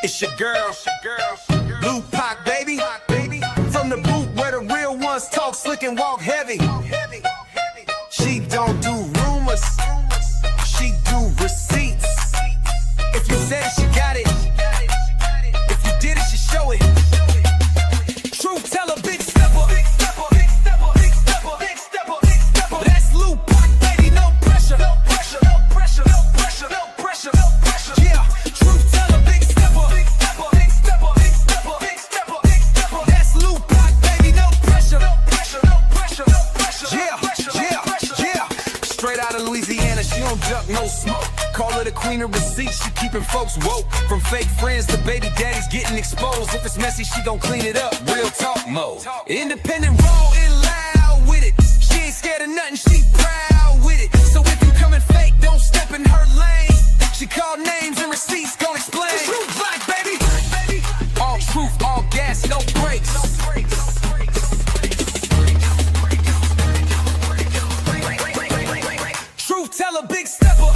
It's your girl, Blue Pac, baby. From the boot where the real ones talk slick and walk heavy. She don't do rumors, she do receipts. If you said it, she got it. If you did it, she show it. Truth teller, big stepper. That's Blue Pac, baby, no pressure. Yeah, truth teller, big stepper. That's Blue Pac, baby, no pressure. Yeah. Straight out of Louisiana, she don't duck, no smoke. Call her the queen of receipts, she keeping folks woke. From fake friends to baby daddies getting exposed. If it's messy, she gon' clean it up, real talk mode. Independent, raw and loud with it. She ain't scared of nothing, she proud with it. So if you coming fake, don't step in her lane. She call names and receipts, gon' explain. Truth like, baby. All truth, all gas, no brakes. Truth teller, big stepper.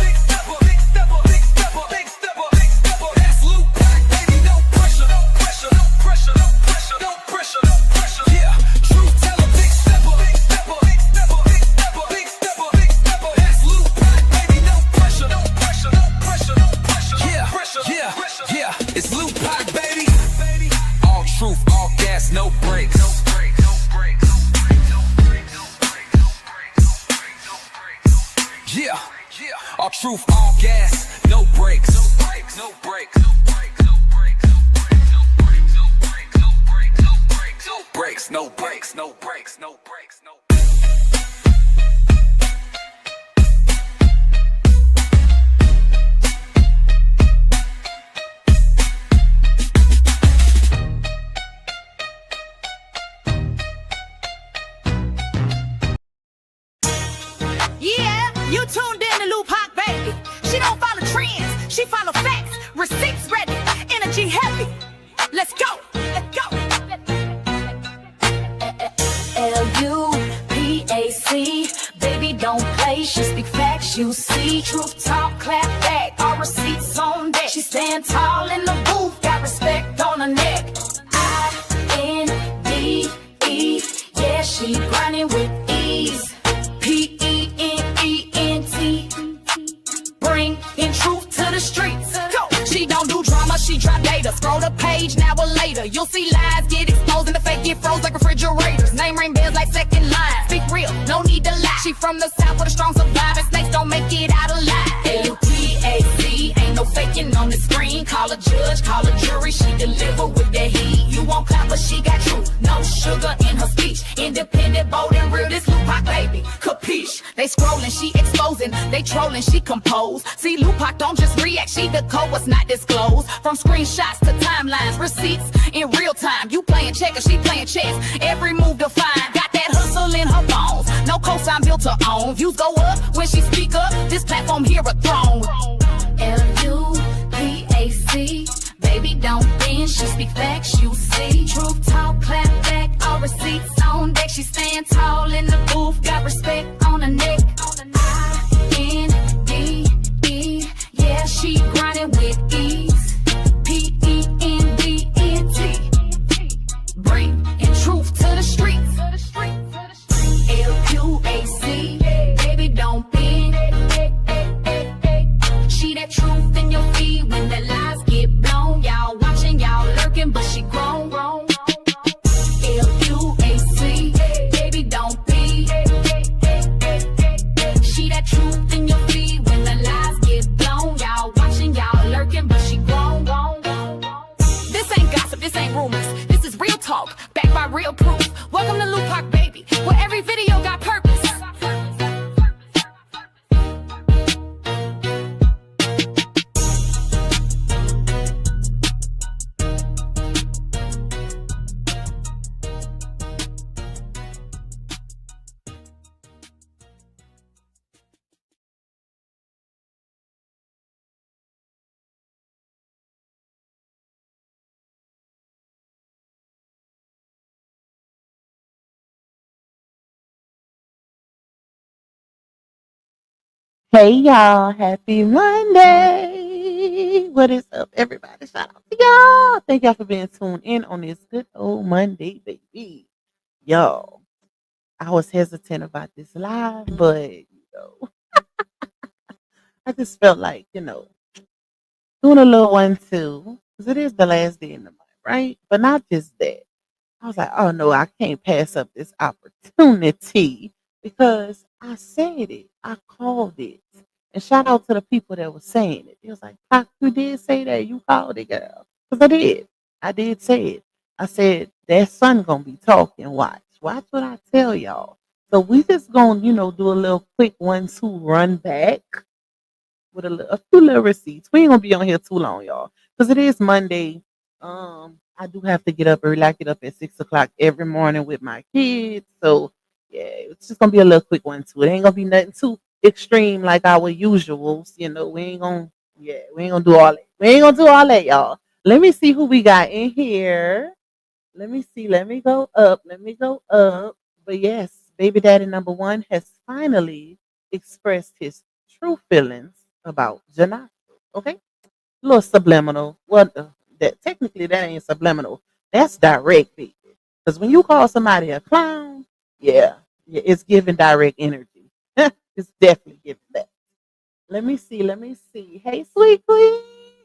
That's Blue Pac, baby, no pressure. Yeah, truth teller, big stepper. That's Blue Pac, baby, no pressure. Yeah, it's Blue Pac, baby. All truth, all gas, no brakes. Yeah, all truth, all gas, no brakes. No brakes. Yeah, you tuned in to Blue Pac, baby. She don't follow trends, she follow facts. Receipts ready, energy heavy. Let's go. L-U-P-A-C, baby don't play, she speak facts, you see. Truth talk, clap back, all receipts on deck. She stand tall in the booth, got respect on her neck. I-N-D-E, yeah, she grinding with ease. P-E-N-E-N-T, bringing truth to the streets. Go. She don't do drama, she drop data. Scroll the page, now or later. You'll see lies get exposed and the fake get froze like refrigerators. Name ring bells like second line. Speak real, no need to lie. She from the south with a strong survivor. Snakes don't make it out alive. L-U-P-A-C, ain't no faking on the screen. Call a judge, call a jury, she deliver with the heat. You won't clap, but she got truth, no sugar in her speech. Independent, bold and real, this Blue Pac, baby, capiche. They scrolling, she exposing. They trolling, she compose. See, Blue Pac don't just react, she decode what's not disclosed. From screenshots to timelines, receipts in real time. You playing checkers, she playing chess. Every move defined, got that hustle in her bones. No cosign built her own. Views go up when she speak up. This platform here a throne. L-U-P-A-C, baby don't bend, she speak facts, you see. Truth talk, clap back, all receipts on deck. She stand tall in the booth, got respect on her neck. I-N-D-E, yeah, she grinding with ease. P-E-N-D-E-N-T, bringing truth to the streets. L-U-A-C, baby don't bend. She that truth in your feed when the lies get blown. Y'all watching, y'all lurking, but she grown. L-U-A-C, baby don't be. She that truth in your feed when the lies get blown. Y'all watching, y'all lurking, but she grown. This ain't gossip, this ain't rumors. This is real talk, backed by real proof. Welcome to Blue Pac, baby, where every video got purpose. Hey y'all, happy Monday. What is up, everybody? Shout out to y'all. Thank y'all for being tuned in on this good old Monday, baby. Yo, I was hesitant about this live, but I just felt like, doing a little one too, because it is the last day in the month, right? But not just that. I was like, oh no, I can't pass up this opportunity because I said it. I called it. And shout out to the people that were saying it. It was like, Pac, you did say that. You called it, girl. Because I did. I did say it. I said, that son going to be talking. Watch. Watch what I tell y'all. So we just going to, do a little quick 1-2 run back with a few little receipts. We ain't gonna be on here too long, y'all, because it is Monday. I do have to get up early. I get up at 6 o'clock every morning with my kids, so yeah, it's just gonna be a little quick one too. It ain't gonna be nothing too extreme like our usuals. We ain't gonna do all that. We ain't gonna do all that, y'all. Let me see who we got in here. Let me see. Let me go up. Let me go up. But yes, baby daddy number one has finally expressed his true feelings about Johnell. Okay, a little subliminal. Well, that technically that ain't subliminal. That's direct, baby. Because when you call somebody a clown, yeah, it's giving direct energy. It's definitely giving that. Let me see. Let me see. Hey, sweet queen.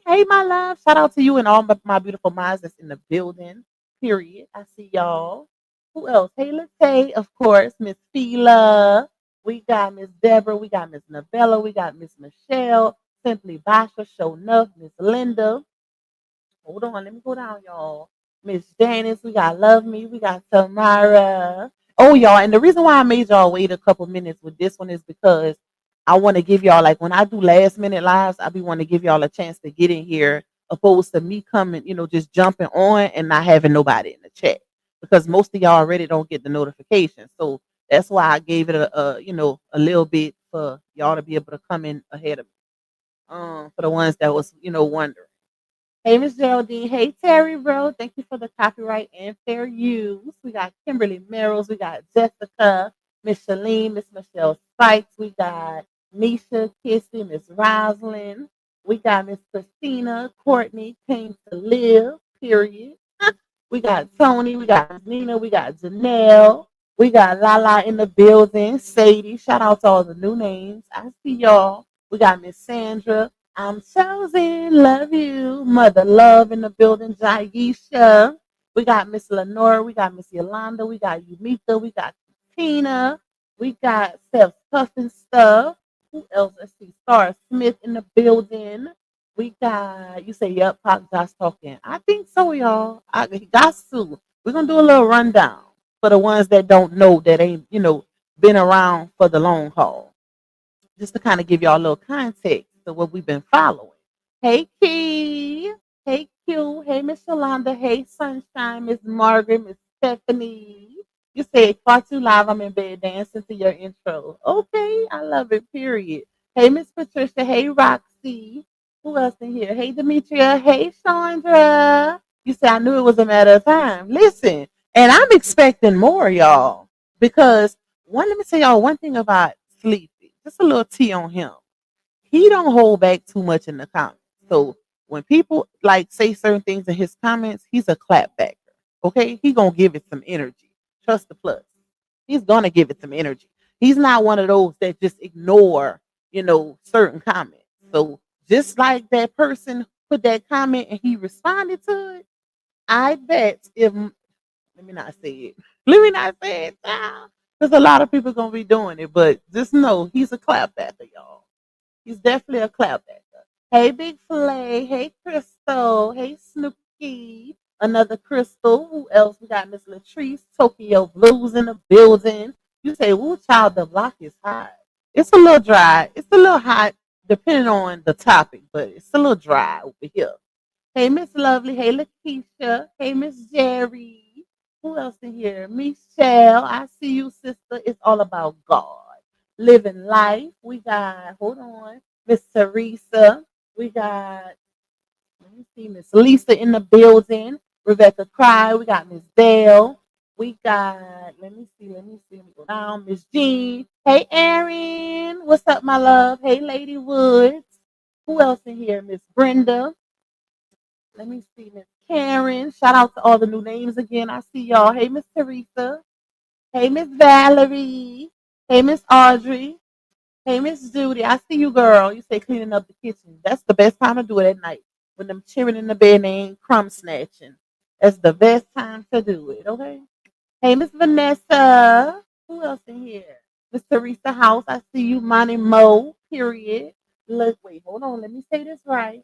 Hey, my love. Shout out to you and all my beautiful minds that's in the building. Period. I see y'all. Who else? Hey, Latae, of course. Miss Fila. We got Miss Deborah. We got Miss Novella. We got Miss Michelle. Simply Basha. Show enough. Miss Linda. Hold on, let me go down, y'all. Miss Janice, we got Love Me, we got Tamara. Oh, y'all, and the reason why I made y'all wait a couple minutes with this one is because I want to give y'all, like, when I do last minute lives, I be want to give y'all a chance to get in here, opposed to me coming, just jumping on and not having nobody in the chat, because most of y'all already don't get the notification. So that's why I gave it a little bit for y'all to be able to come in ahead of me. For the ones that was, wondering. Hey, Miss Geraldine. Hey, Terry, bro. Thank you for the copyright and fair use. We got Kimberly Merrills. We got Jessica, Miss Shalene, Miss Michelle Spikes. We got Nisha, Kissy, Miss Rosalind. We got Miss Christina, Courtney, Came to Live, period. We got Tony. We got Miss Nina. We got Johnell. We got Lala in the building. Sadie. Shout out to all the new names. I see y'all. We got Miss Sandra. I'm chosen. Love you. Mother Love in the building. Jaisha. We got Miss Lenora. We got Miss Yolanda. We got Yumika. We got Tina. We got Self Puff and Stuff. Who else? Let's see. Star Smith in the building. We got, you say, yep, Pop Josh talking. I think so, y'all. I got to. We're going to do a little rundown for the ones that don't know, that ain't, been around for the long haul, just to kind of give y'all a little context of what we've been following. Hey, Key. Hey, Q. Hey, Miss Yolanda. Hey, Sunshine. Miss Margaret. Miss Stephanie. You said far too live. I'm in bed dancing to your intro. Okay, I love it. Period. Hey, Miss Patricia. Hey, Roxy. Who else in here? Hey, Demetria. Hey, Chandra. You said I knew it was a matter of time. Listen, and I'm expecting more, y'all, because let me tell y'all one thing about Sleepy. Just a little tea on him. He don't hold back too much in the comments. So when people like say certain things in his comments, he's a clapbacker. Okay, he gonna give it some energy. Trust the plus. He's gonna give it some energy. He's not one of those that just ignore, certain comments. So just like that person put that comment and he responded to it, I bet if let me not say it. Let me not say it now. Because a lot of people gonna be doing it, but just know he's a clapbacker, y'all. He's definitely a clapbacker. Hey, Big Flay. Hey, Crystal. Hey, Snooky. Another Crystal. Who else? We got Miss Latrice. Tokyo Blues in the building. You say, "Ooh, child, the block is hot." It's a little dry. It's a little hot, depending on the topic, but it's a little dry over here. Hey, Miss Lovely. Hey, Lakeisha. Hey, Miss Jerry. Who else in here? Michelle. I see you, sister. It's all about God. Living life. We got, hold on, Miss Teresa. We got, let me see, Miss Lisa in the building. Rebecca Cry. We got Miss Dale. We got, let me go down. Miss Jean. Hey, Erin. What's up, my love? Hey, Lady Woods. Who else in here? Miss Brenda. Let me see, Miss Karen. Shout out to all the new names again. I see y'all. Hey, Miss Teresa. Hey, Miss Valerie. Hey, Miss Audrey. Hey, Miss Judy. I see you, girl. You say cleaning up the kitchen. That's the best time to do it at night. When them children in the bed and they ain't crumb snatching. That's the best time to do it, okay? Hey, Miss Vanessa. Who else in here? Miss Teresa House. I see you, Money Mo. Period. Look, wait, hold on. Let me say this right.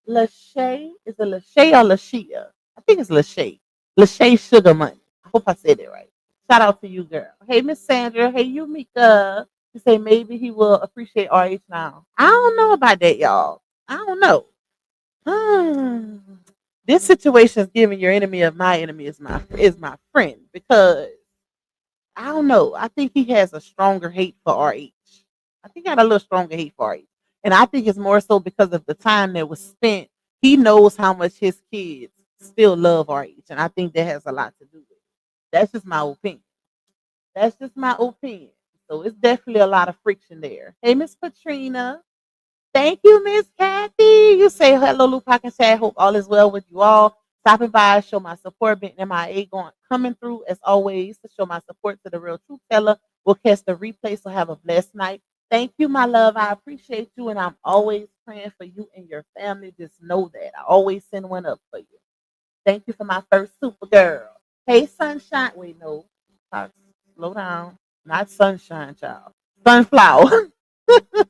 Lachey. Is it Lachey or Lashia? I think it's Lachey. Lachey Sugar Money. I hope I said it right. Shout out to you, girl. Hey, Miss Sandra. Hey, you, Mika. You say maybe he will appreciate RH now. I don't know about that, y'all. I don't know. Hmm. This situation is giving your enemy of my enemy is my friend because I don't know. I think he has a stronger hate for RH. I think he got a little stronger hate for RH. And I think it's more so because of the time that was spent. He knows how much his kids still love RH. And I think that has a lot to do with it. That's just my opinion. That's just my opinion. So it's definitely a lot of friction there. Hey, Miss Katrina. Thank you, Miss Kathy. You say hello, Lupac and say I hope all is well with you all. Stopping by, show my support, being MIA going coming through as always to show my support to the real truth teller. We'll catch the replay, so have a blessed night. Thank you, my love. I appreciate you, and I'm always praying for you and your family. Just know that. I always send one up for you. Thank you for my first super girl. Hey, sunshine. Wait, no. Slow down. Not sunshine, child. Sunflower.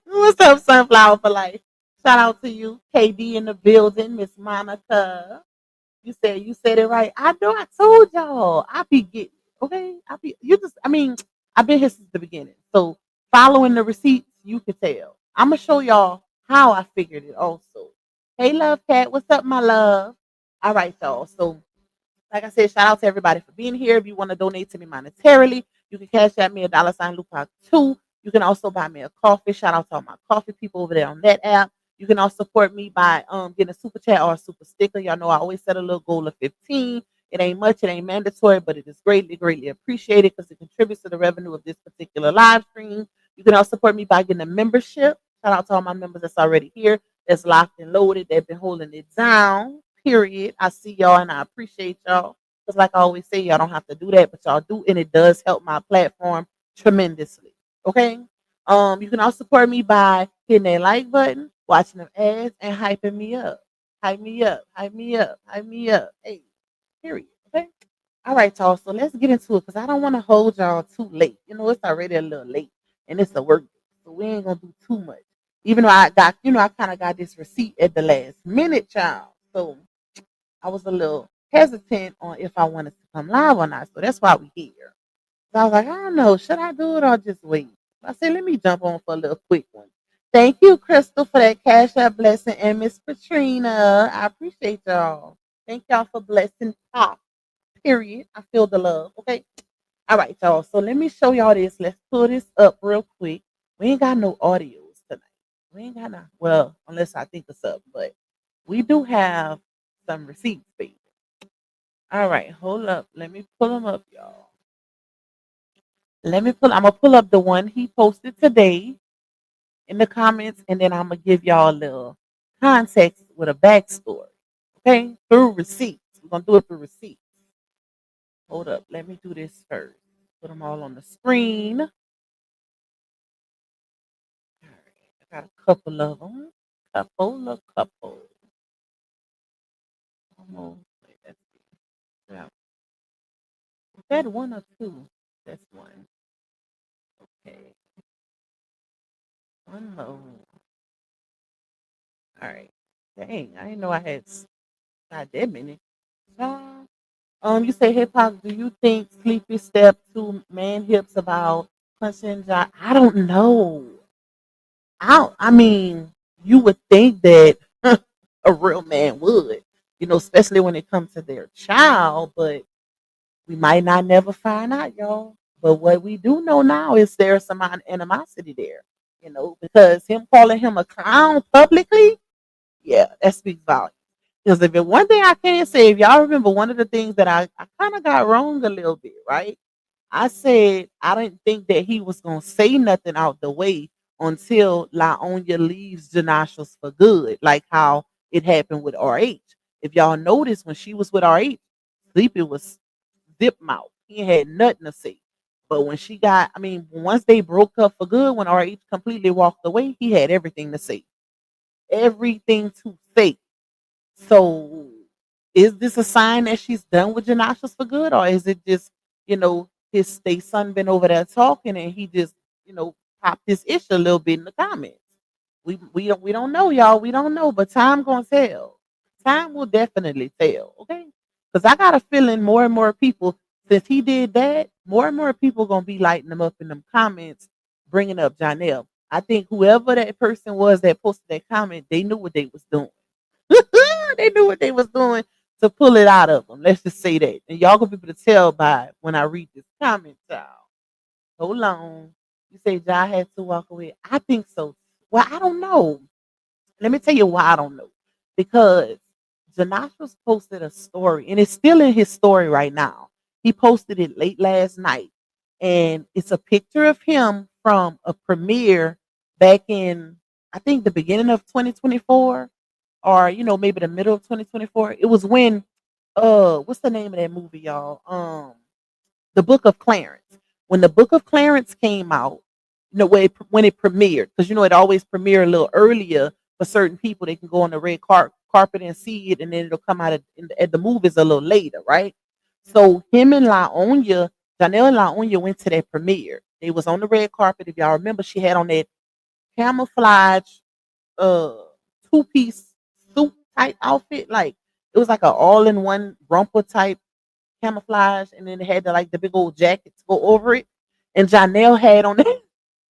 What's up, Sunflower for Life? Shout out to you, KD in the building, Miss Monica. You said it right. I know I told y'all. I be getting it, okay. I've been here since the beginning. So following the receipts, you can tell. I'm gonna show y'all how I figured it also. Hey Love Cat, what's up, my love? All right, y'all. So like I said, shout out to everybody for being here. If you want to donate to me monetarily, you can cash at me a $ Lupac 2. You can also buy me a coffee. Shout out to all my coffee people over there on that app. You can also support me by getting a super chat or a super sticker. Y'all know I always set a little goal of 15. It ain't much, it ain't mandatory, but it is greatly, greatly appreciated because it contributes to the revenue of this particular live stream. You can also support me by getting a membership. Shout out to all my members that's already here, that's locked and loaded, they've been holding it down. Period. I see y'all and I appreciate y'all. Because like I always say, y'all don't have to do that, but y'all do, and it does help my platform tremendously. Okay. You can also support me by hitting that like button, watching them ads, and hyping me up. Hype me up, hype me up, hype me up. Hey, period. Okay. All right, y'all. So let's get into it because I don't want to hold y'all too late. You know, it's already a little late and it's a work day. So we ain't gonna do too much. Even though I kind of got this receipt at the last minute, child. So I was a little hesitant on if I wanted to come live or not. So that's why we here. So I was like, I don't know, should I do it or just wait? I said, let me jump on for a little quick one. Thank you, Crystal, for that cash app blessing, and Miss Katrina. I appreciate y'all. Thank y'all for blessing Pop. Period. I feel the love. Okay. All right, y'all. So let me show y'all this. Let's pull this up real quick. We ain't got no audios tonight. We ain't got no, well, unless I think it's up, but we do have some receipts, baby. All right, hold up. Let me pull them up, y'all. I'm gonna pull up the one he posted today in the comments, and then I'm gonna give y'all a little context with a backstory. Okay, through receipts. We're gonna do it through receipts. Hold up, let me do this first. Put them all on the screen. All right, I got a couple of them. Couple. Almost. Wait, let's see. Yeah. Is that one or two? That's one. Okay. One more. All right. Dang, I didn't know I had got that many. You say hip hop. Do you think Sleepy Step to Man Hips about punching John? I don't know. I mean, you would think that a real man would, especially when it comes to their child, but we might not never find out, y'all. But what we do know now is there's some animosity there, because him calling him a clown publicly, yeah, that speaks volumes. Because if it one thing I can say, if y'all remember one of the things that I kind of got wrong a little bit, right? I said I didn't think that he was gonna say nothing out the way until Laonia leaves Janashos for good, like how it happened with RH. If y'all notice when she was with RH, Sleepy was zip mouth. He had nothing to say. But when she got, I mean, once they broke up for good, when RH completely walked away, he had everything to say. Everything to say. So is this a sign that she's done with Janashas for good? Or is it just, his they son been over there talking and he just, popped his ish a little bit in the comments? We don't know, y'all. We don't know, but time gonna tell. Time will definitely tell, okay? Because I got a feeling more and more people, since he did that, more and more people gonna be lighting them up in them comments, bringing up Johnell. I think whoever that person was that posted that comment, they knew what they was doing. They knew what they was doing to pull it out of them. Let's just say that, and y'all gonna be able to tell by when I read this comment, y'all. Hold on. You say John had to walk away. I think so. Well, I don't know. Let me tell you why I don't know. Because Janasha's posted a story, and it's still in his story right now. He posted it late last night, and it's a picture of him from a premiere back in, I think, the beginning of 2024, or maybe the middle of 2024. It was when, what's the name of that movie, y'all? The Book of Clarence. When the Book of Clarence came out, when it premiered, because it always premiere a little earlier for certain people. They can go on the red carpet and see it, and then it'll come out at the movies a little later, right? So him and Johnell and LaOnya went to that premiere. They was on the red carpet. If y'all remember, she had on that camouflage uh two-piece suit type outfit. Like it was like an all-in-one romper type camouflage, and then it had the big old jacket to go over it. And Johnell had on it.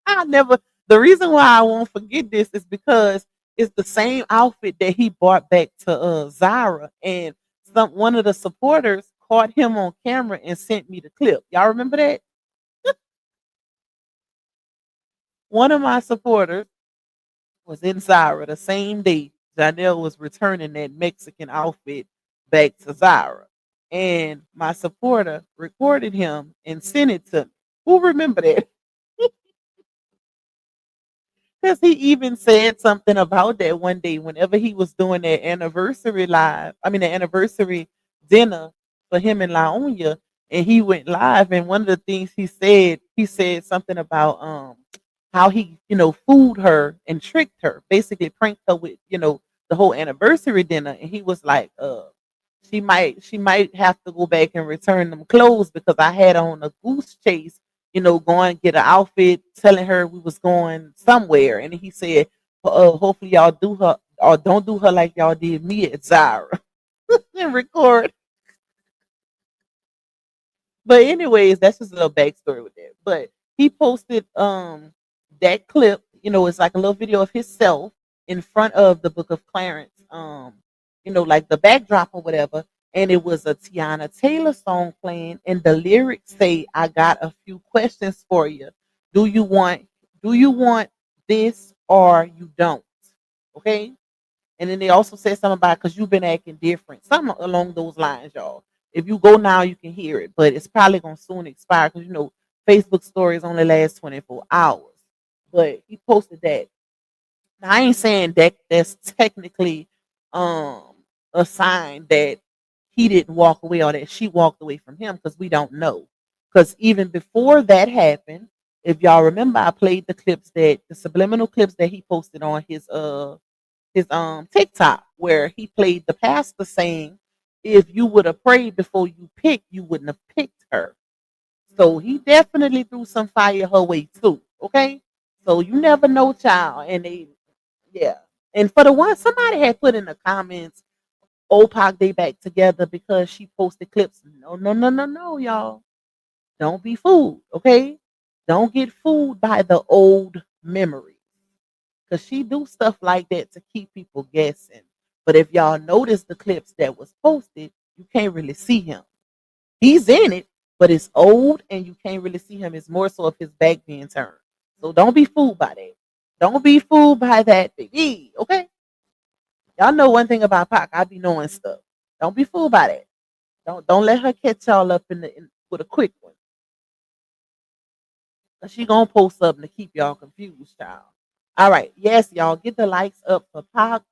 I never. The reason why I won't forget this is because it's the same outfit that he brought back to Zara, and one of the supporters caught him on camera and sent me the clip. Y'all remember that? One of my supporters was in Zara the same day Janelle was returning that Mexican outfit back to Zara. And my supporter recorded him and sent it to me. Who remember that? Because he even said something about that one day whenever he was doing that anniversary the anniversary dinner for him and LaOnya, and he went live. And one of the things he said something about how he, fooled her and tricked her, basically pranked her with, the whole anniversary dinner. And he was like, she might have to go back and return them clothes because I had on a goose chase, going get an outfit, telling her we was going somewhere. And he said, hopefully y'all do her or don't do her like y'all did me at Zara and record. But anyways, that's just a little backstory with that. But he posted that clip, it's like a little video of himself in front of the Book of Clarence, like the backdrop or whatever. And it was a Tiana Taylor song playing, and the lyrics say, "I got a few questions for you. Do you want this or you don't?" Okay. And then they also said something about because you've been acting different, something along those lines, y'all. If you go now, you can hear it, but it's probably gonna soon expire because Facebook stories only last 24 hours. But he posted that. Now I ain't saying that that's technically um a sign that he didn't walk away or that she walked away from him because we don't know. Because even before that happened, if y'all remember, I played the subliminal clips that he posted on his TikTok where he played the pastor saying, if you would have prayed before you picked, you wouldn't have picked her. So he definitely threw some fire her way too. Okay. So you never know, child. And yeah. And for the one, somebody had put in the comments, OPAC they back together because she posted clips. No, no, no, no, no, y'all. Don't be fooled. Okay. Don't get fooled by the old memory. Because she do stuff like that to keep people guessing. But if y'all notice the clips that was posted, you can't really see him. He's in it, but it's old and you can't really see him. It's more so of his back being turned. So don't be fooled by that. Don't be fooled by that, baby. Okay? Y'all know one thing about Pac. I be knowing stuff. Don't be fooled by that. Don't let her catch y'all up with a quick one. She gonna post something to keep y'all confused, child. All right. Yes, y'all get the likes up for Pac.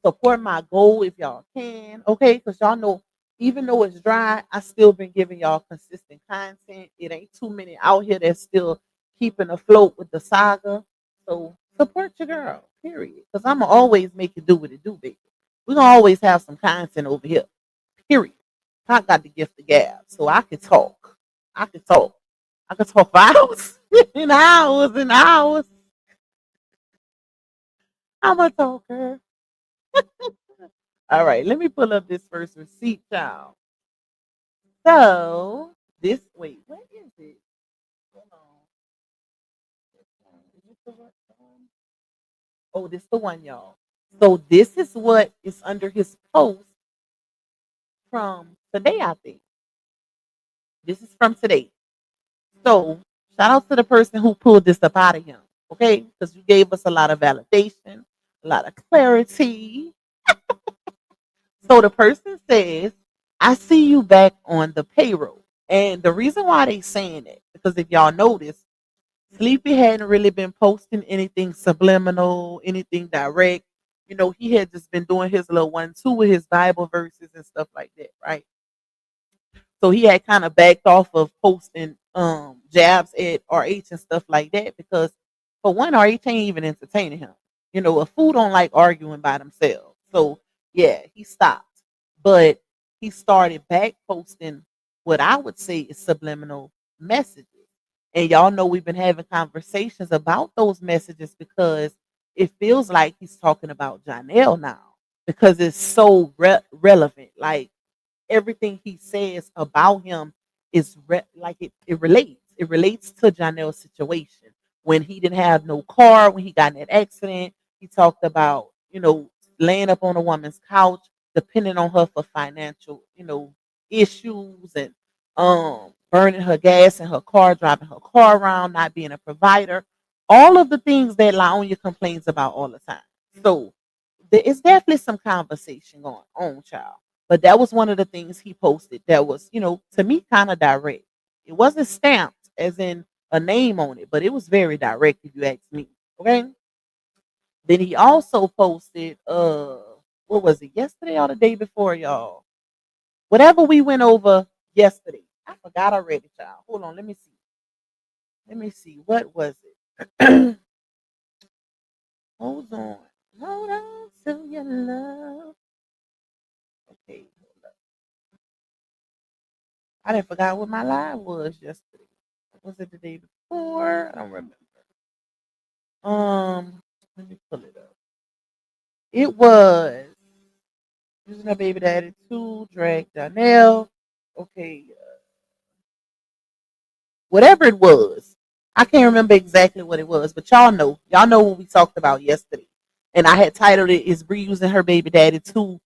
Support my goal if y'all can, okay? Because y'all know, even though it's dry, I still been giving y'all consistent content. It ain't too many out here that's still keeping afloat with the saga. So support your girl, period. Because I'ma always make it do what it do, baby. We're gonna always have some content over here. Period. I got the gift of gab, so I can talk. I can talk. I can talk for hours and hours and hours. I'm a talker. All right, let me pull up this first receipt, child. So this wait, what is it? Hold on. Is this the right one? Oh, this the one, y'all. So this is what is under his post from today, I think. This is from today. So shout out to the person who pulled this up out of him, okay? Because you gave us a lot of validation, a lot of clarity. So the person says, I see you back on the payroll. And the reason why they saying it, because if y'all notice, Sleepy hadn't really been posting anything subliminal, anything direct. You know, he had just been doing his little 1-2 with his Bible verses and stuff like that, right? So he had kind of backed off of posting jabs at RH and stuff like that because for one, RH ain't even entertaining him. You know, a fool don't like arguing by themselves. So yeah, he stopped. But he started back posting what I would say is subliminal messages. And y'all know we've been having conversations about those messages because it feels like he's talking about Johnell now because it's so relevant. Like everything he says about him is like it relates. It relates to Johnell's situation when he didn't have no car, when he got in that accident. He talked about, laying up on a woman's couch, depending on her for financial, issues and burning her gas in her car, driving her car around, not being a provider. All of the things that Laonia complains about all the time. So there is definitely some conversation going on, child. But that was one of the things he posted that was, to me, kind of direct. It wasn't stamped as in a name on it, but it was very direct if you ask me. Okay. Then he also posted what was it, yesterday or the day before, y'all? Whatever we went over yesterday. I forgot already, child. Hold on, let me see. Let me see. What was it? Hold on. Hold on to your love. Okay. I didn't forgot what my live was yesterday. Was it the day before? I don't remember. Let me pull it up. It was using a baby daddy to drag Johnell. Okay, whatever it was. I can't remember exactly what it was, but y'all know what we talked about yesterday. And I had titled it "Is Bree using her baby daddy to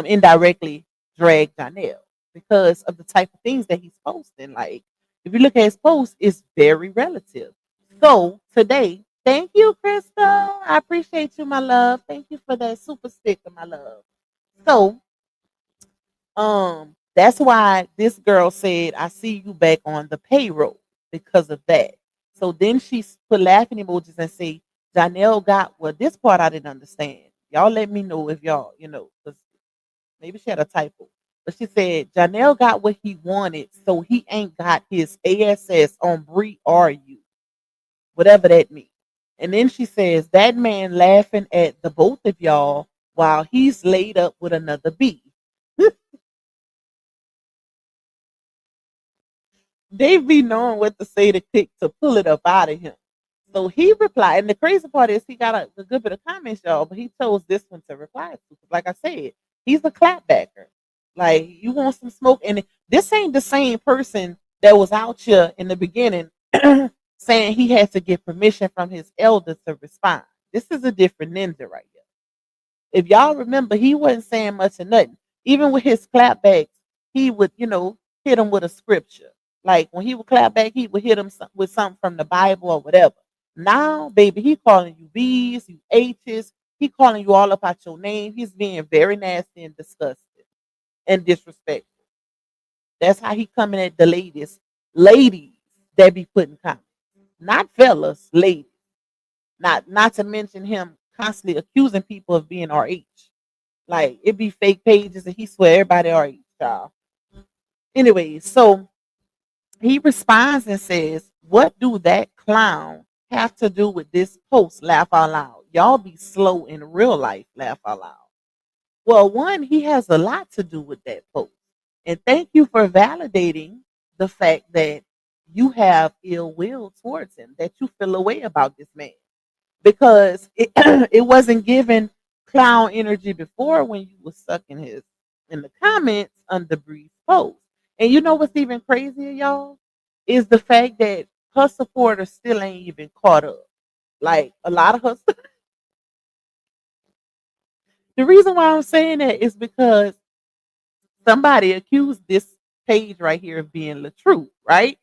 indirectly drag Johnell?" Because of the type of things that he's posting. Like, if you look at his post, it's very relative. So today, thank you, Crystal. I appreciate you, my love. Thank you for that super sticker, my love. So that's why this girl said, I see you back on the payroll because of that. So then she put laughing emojis and say, Janelle got, well, this part I didn't understand. Y'all let me know if y'all, because maybe she had a typo. But she said, Janelle got what he wanted, so he ain't got his ASS on Bree or you, whatever that means. And then she says, that man laughing at the both of y'all while he's laid up with another B. They be knowing what to say to kick to pull it up out of him. So he replied, and the crazy part is he got a good bit of comments, y'all, but he chose this one to reply to. Like I said, he's a clapbacker. Like, you want some smoke, and this ain't the same person that was out here in the beginning saying he had to get permission from his elders to respond. This is a different ninja right here. If y'all remember, he wasn't saying much of nothing. Even with his clapbacks, he would, hit him with a scripture. Like when he would clap back, he would hit him with something from the Bible or whatever. Now, baby, he calling you B's, you H's. He calling you all up out your name. He's being very nasty and disgusting and disrespectful. That's how he coming at the ladies that be putting comments, not fellas, ladies. Not to mention him constantly accusing people of being RH. Like it be fake pages, and he swear everybody already child. Anyway, so he responds and says, "What do that clown have to do with this post?" Laugh out loud. Y'all be slow in real life. Laugh out loud. Well, one, he has a lot to do with that post. And thank you for validating the fact that you have ill will towards him, that you feel a way about this man. Because it, it wasn't given clown energy before when you was sucking his in the comments under Bree's post. And you know what's even crazier, y'all? Is the fact that her supporters still ain't even caught up. Like a lot of her the reason why I'm saying that is because somebody accused this page right here of being the truth, right?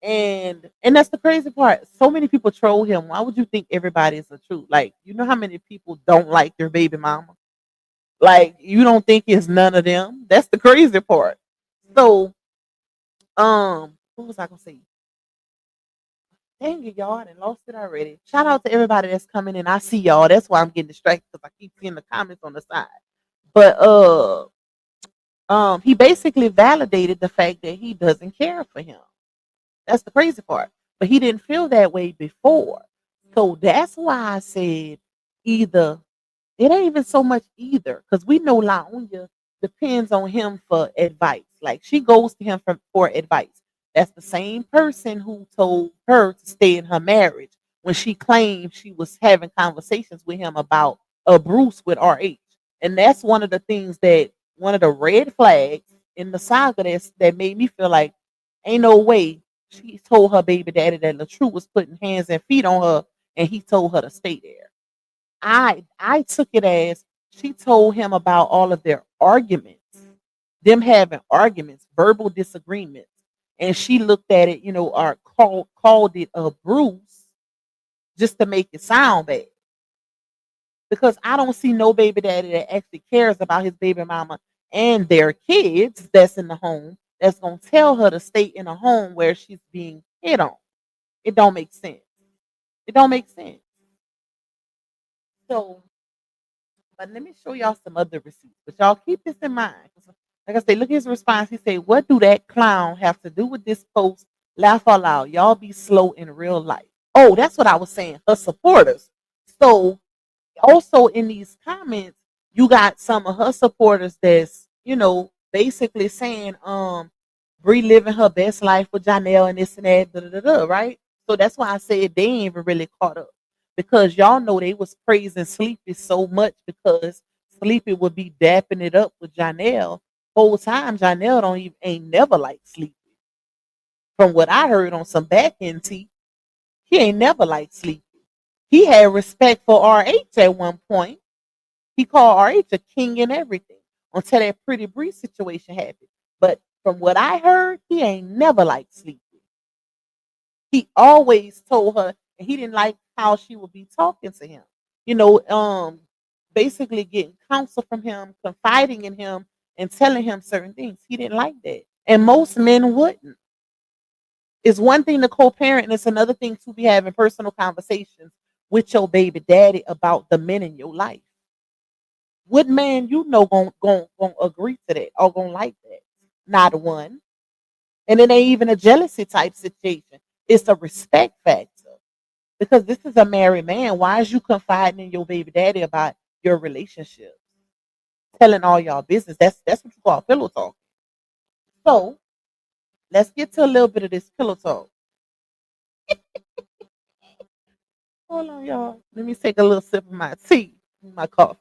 And that's the crazy part. So many people troll him. Why would you think everybody is the truth? Like, you know how many people don't like their baby mama? Like, you don't think it's none of them. That's the crazy part. So, what was I gonna say? Dang it, y'all, I done lost it already. Shout out to everybody that's coming in. I see y'all. That's why I'm getting distracted because I keep seeing the comments on the side. But he basically validated the fact that he doesn't care for him. That's the crazy part. But he didn't feel that way before. So that's why I said either it ain't even so much either, because we know Laonya depends on him for advice. Like she goes to him for advice. That's the same person who told her to stay in her marriage when she claimed she was having conversations with him about a Bruce with RH. And that's one of the things that one of the red flags in the saga that made me feel like ain't no way she told her baby daddy that LaTrue was putting hands and feet on her and he told her to stay there. I took it as she told him about all of their arguments, them having arguments, verbal disagreements, and she looked at it, or called it a bruise just to make it sound bad. Because I don't see no baby daddy that actually cares about his baby mama and their kids that's in the home that's gonna tell her to stay in a home where she's being hit on. It don't make sense. It don't make sense. So, but let me show y'all some other receipts. But y'all keep this in mind. Like I said, look at his response. He said, "What do that clown have to do with this post?" Laugh out loud. Y'all be slow in real life. Oh, that's what I was saying. Her supporters. So also in these comments, you got some of her supporters that's, basically saying, Bree living her best life with Johnell and this and that, da, da, da, da, right? So that's why I said they ain't even really caught up. Because y'all know they was praising Sleepy so much because Sleepy would be dapping it up with Johnell. Whole time Johnell ain't never liked Sleepy. From what I heard on some back end tea, he ain't never liked Sleepy. He had respect for RH at one point. He called RH a king and everything until that Pretty Bree situation happened. But from what I heard, he ain't never liked Sleepy. He always told her, and he didn't like how she would be talking to him. You know, basically getting counsel from him, confiding in him, and telling him certain things. He didn't like that, and most men wouldn't. It's one thing to co-parent, and it's another thing to be having personal conversations with your baby daddy about the men in your life. What man gonna agree to that or gonna like that? Not one. And it ain't even a jealousy type situation. It's a respect factor. Because this is a married man. Why is you confiding in your baby daddy about your relationship? Telling all y'all business. That's what you call pillow talk. So let's get to a little bit of this pillow talk. Hold on, y'all. Let me take a little sip of my tea, my coffee.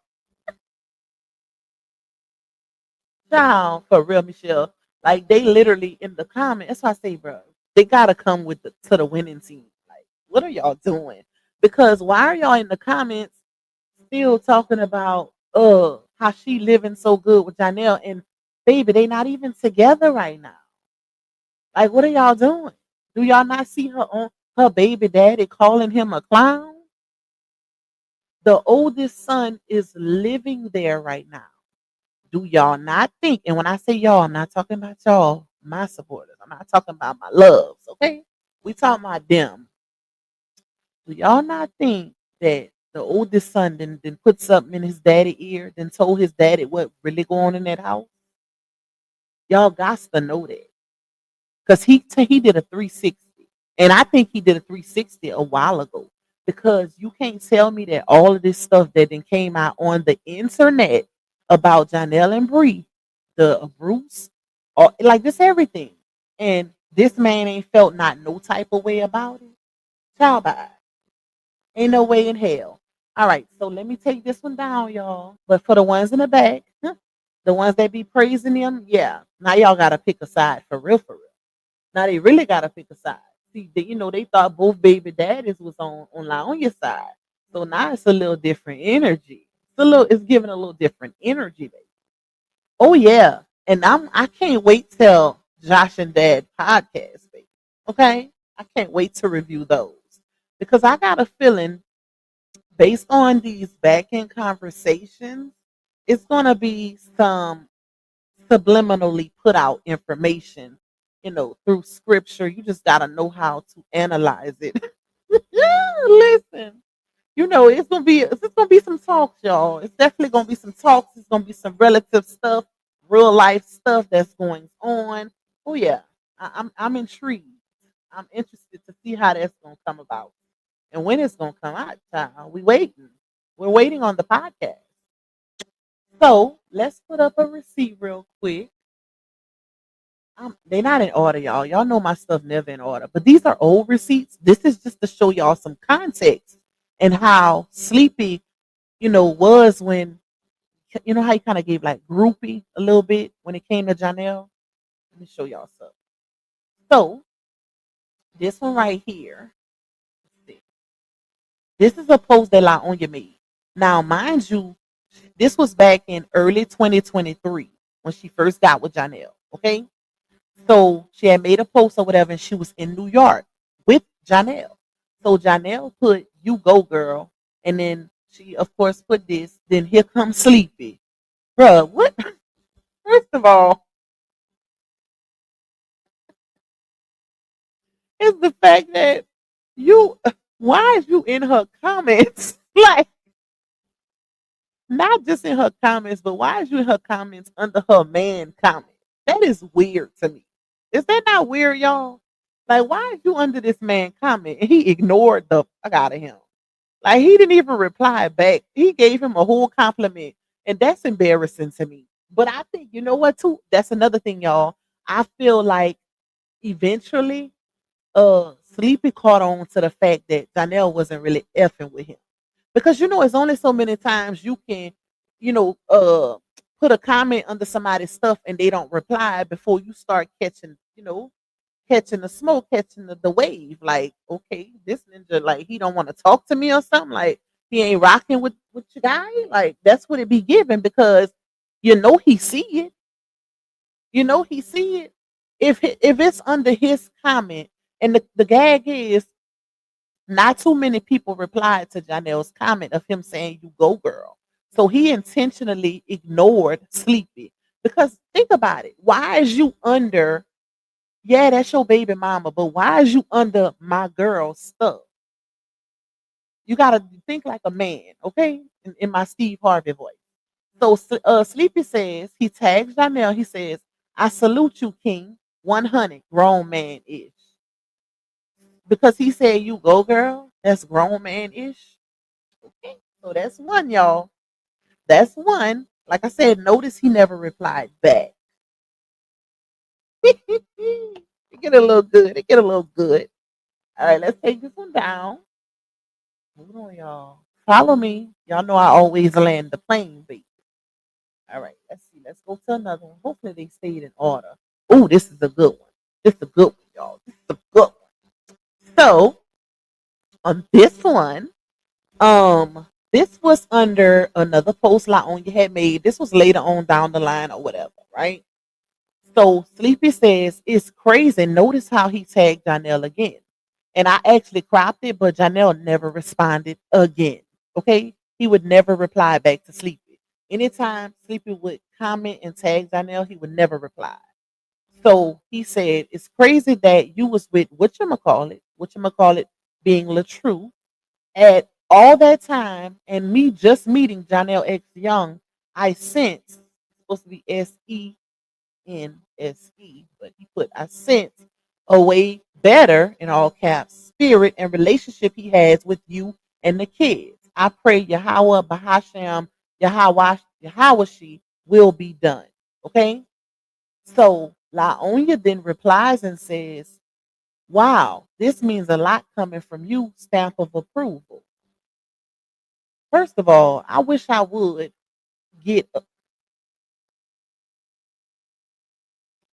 Down for real, Michelle. Like they literally in the comment. That's why I say, bro, they gotta come with to the winning team. Like, what are y'all doing? Because why are y'all in the comments still talking about how she living so good with Johnell and baby, they not even together right now. Like, what are y'all doing? Do y'all not see her on her baby daddy calling him a clown? The oldest son is living there right now. Do y'all not think? And when I say y'all, I'm not talking about y'all, my supporters. I'm not talking about my loves, okay? We talking about them. Do y'all not think that the oldest son then put something in his daddy ear, then told his daddy what really going on in that house. Y'all got to know that. Because he did a 360. And I think he did a 360 a while ago. Because you can't tell me that all of this stuff that then came out on the internet about Johnell and Bree, the Bruce, or like this everything. And this man ain't felt not no type of way about it. Child bye. Ain't no way in hell. All right, so let me take this one down, y'all. But for the ones in the back, the ones that be praising them, yeah. Now y'all gotta pick a side for real, for real. Now they really gotta pick a side. See, they thought both baby daddies was on your side. So now it's a little different energy. It's giving a little different energy, baby. Oh yeah. And I can't wait till Josh and Dad podcast, baby. Okay? I can't wait to review those. Because I got a feeling based on these back end conversations, it's gonna be some subliminally put out information, through scripture. You just got to know how to analyze it. Listen, it's gonna be some talks, y'all. It's definitely gonna be some talks. It's gonna be some relative stuff, real life stuff that's going on. Oh yeah, I'm intrigued. I'm interested to see how that's gonna come about and when it's gonna come out. Child. We waiting. We're waiting on the podcast. So let's put up a receipt real quick. They're not in order, y'all. Y'all know my stuff never in order. But these are old receipts. This is just to show y'all some context and how sleepy, was when how he kind of gave like groupie a little bit when it came to Johnell. Let me show y'all something. So this one right here. This is a post that La Onya made. Now, mind you, this was back in early 2023 when she first got with Johnell. Okay. So she had made a post or whatever, and she was in New York with Johnell. So Johnell put "You go, girl," and then she, of course, put this. Then here comes Sleepy, bruh. What? First of all, is the fact that you. Why is you in her comments? Like, not just in her comments, but why is you in her comments under her man comment? That is weird to me. Is that not weird, y'all? Like, why is you under this man comment? And he ignored the fuck out of him. Like, he didn't even reply back. He gave him a whole compliment. And that's embarrassing to me. But I think, you know what, too? That's another thing, y'all. I feel like eventually Sleepy caught on to the fact that Janelle wasn't really effing with him. Because it's only so many times you can, you know, uh put a comment under somebody's stuff and they don't reply before you start catching the smoke, catching the wave. Like, okay, this ninja, like, he don't want to talk to me or something. Like, he ain't rocking with your guy. Like, that's what it be given because he see it. He see it. If it's under his comment, and the gag is not too many people replied to Janelle's comment of him saying "you go, girl." So he intentionally ignored Sleepy because think about it. Why is you under? Yeah, that's your baby mama, but why is you under my girl's stuff? You gotta think like a man, okay? In my Steve Harvey voice. So Sleepy says he tags Janelle. He says, "I salute you, King. 100 grown man ish." Because he said "you go, girl." That's grown man ish. Okay, so that's one, y'all. That's one. Like I said, notice he never replied back. It get a little good. It get a little good. All right, let's take this one down. Hold on, y'all. Follow me. Y'all know I always land the plane beat. All right, let's see. Let's go to another one. Hopefully they stayed in order. Oh, this is a good one. This is a good one, y'all. This is a good one. So on this one, this was under another post La Onya had made. This was later on down the line or whatever, right? So Sleepy says it's crazy. Notice how he tagged Janelle again. And I actually cropped it, but Janelle never responded again. Okay? He would never reply back to Sleepy. Anytime Sleepy would comment and tag Janelle, he would never reply. So he said, it's crazy that you was with whatchamacallit being LaTrue at All that time and me just meeting Johnell X Young, I sense supposed to be SENSE, but he put I sense a way better in all caps spirit and relationship he has with you and the kids. I pray Yahweh Bahasham Yahweh will be done. Okay? So Laonya then replies and says, wow, this means a lot coming from you, stamp of approval. First of all, I wish I would get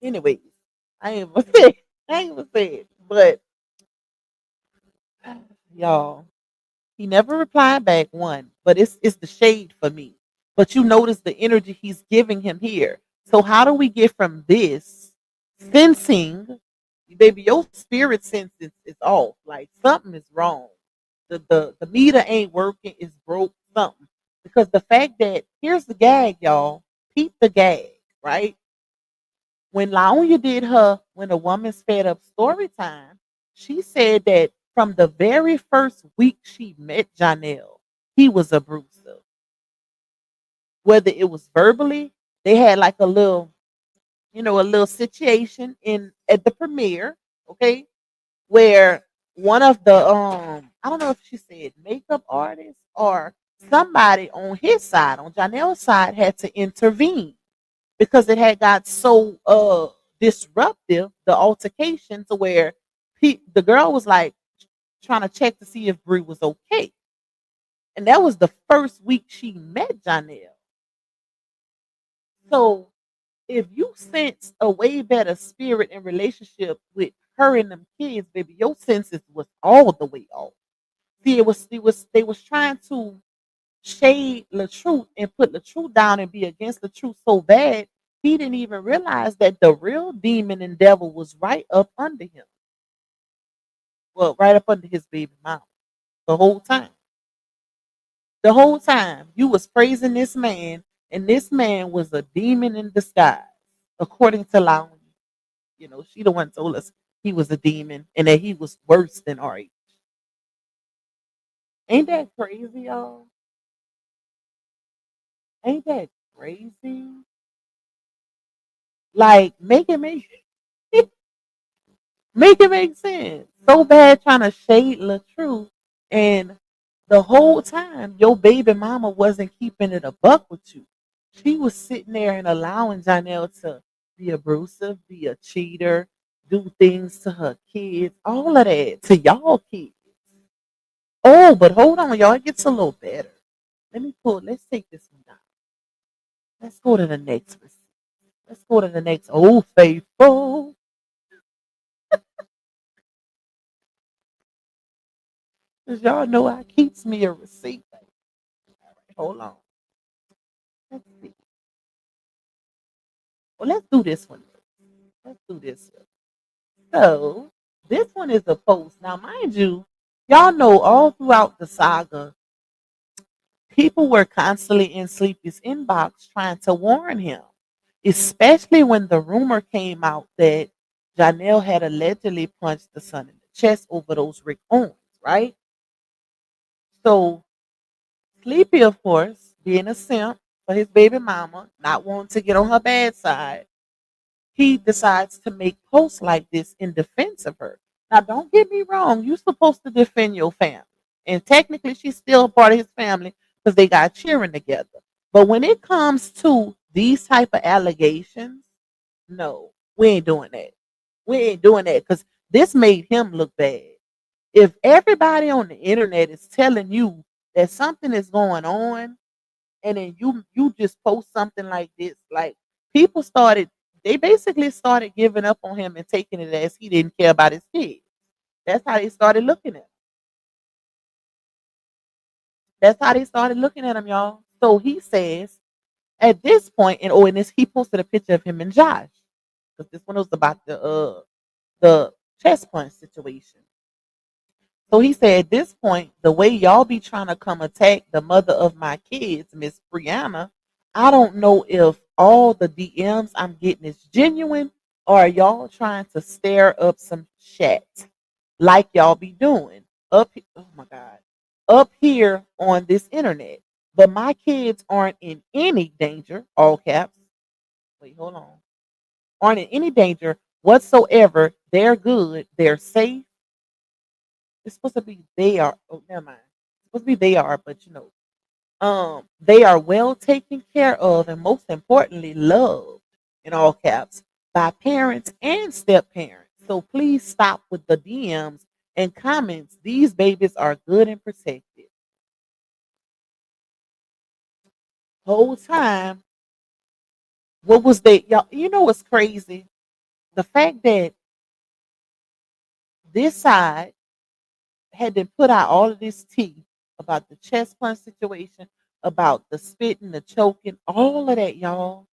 anyways. I ain't gonna say I ain't gonna say it. But y'all, he never replied back one, but it's the shade for me. But you notice the energy he's giving him here. So how do we get from this sensing, baby, your spirit sense is off. Like something is wrong. The meter ain't working, it's broke something. Because the fact that here's the gag, y'all. Peep the gag, right? When Laonya did her when a woman's fed up story time, she said that from the very first week she met Johnell, he was abusive. Whether it was verbally, they had like a little, a little situation in at the premiere, okay, where one of the I don't know if she said makeup artist or somebody on his side, on Johnell's side, had to intervene because it had got so disruptive, the altercation, to where the girl was like trying to check to see if Brie was okay. And that was the first week she met Johnell. So if you sense a way better spirit and relationship with her and them kids, baby, your senses was all the way off. See, they was trying to shade the truth and put the truth down and be against the truth so bad he didn't even realize that the real demon and devil was right up under him. Well, right up under his baby mouth the whole time. The whole time you was praising this man, and this man was a demon in disguise, according to Laomi. She the one told us he was a demon and that he was worse than RH. Ain't that crazy, y'all? Ain't that crazy? Like, make it make sense. So bad trying to shade the truth, and the whole time your baby mama wasn't keeping it a buck with you. She was sitting there and allowing Johnell to be abusive, be a cheater, do things to her kids, all of that to y'all kids. Oh, but hold on, y'all, it gets a little better. Let's take this one down. Let's go to the next receipt. Let's go to the next. Oh, faithful. Because y'all know I keeps me a receipt. All right, hold on. Let's see. Well, let's do this one. Let's do this one. So, this one is a post. Now, mind you, y'all know all throughout the saga, people were constantly in Sleepy's inbox trying to warn him, especially when the rumor came out that Johnell had allegedly punched the son in the chest over those Rick Owens, right? So Sleepy, of course, being a simp for his baby mama, not wanting to get on her bad side, he decides to make posts like this in defense of her. Now, don't get me wrong, you're supposed to defend your family. And technically, she's still a part of his family because they got cheering together. But when it comes to these type of allegations, no, we ain't doing that. We ain't doing that because this made him look bad. If everybody on the internet is telling you that something is going on, and then you just post something like this, like people started, they basically started giving up on him and taking it as he didn't care about his kids. That's how they started looking at him. That's how they started looking at him, y'all. So he says at this point, and this he posted a picture of him and Josh, because this one was about the chest punch situation. So he said, at this point, the way y'all be trying to come attack the mother of my kids, Miss Brianna, I don't know if all the DMs I'm getting is genuine, or are y'all trying to stir up some chat like y'all be doing. Oh my God. up here on this internet. But my kids aren't in any danger, all caps. Wait, hold on. Aren't in any danger whatsoever. They're good. They're safe. It's supposed to be they are. Oh, never mind. It's supposed to be they are, but they are well taken care of and most importantly loved in all caps by parents and step parents. So please stop with the DMs and comments. These babies are good and protected. Whole time, what was they y'all? You know what's crazy? The fact that this side had to put out all of this tea about the chest punch situation, about the spitting, the choking, all of that, y'all.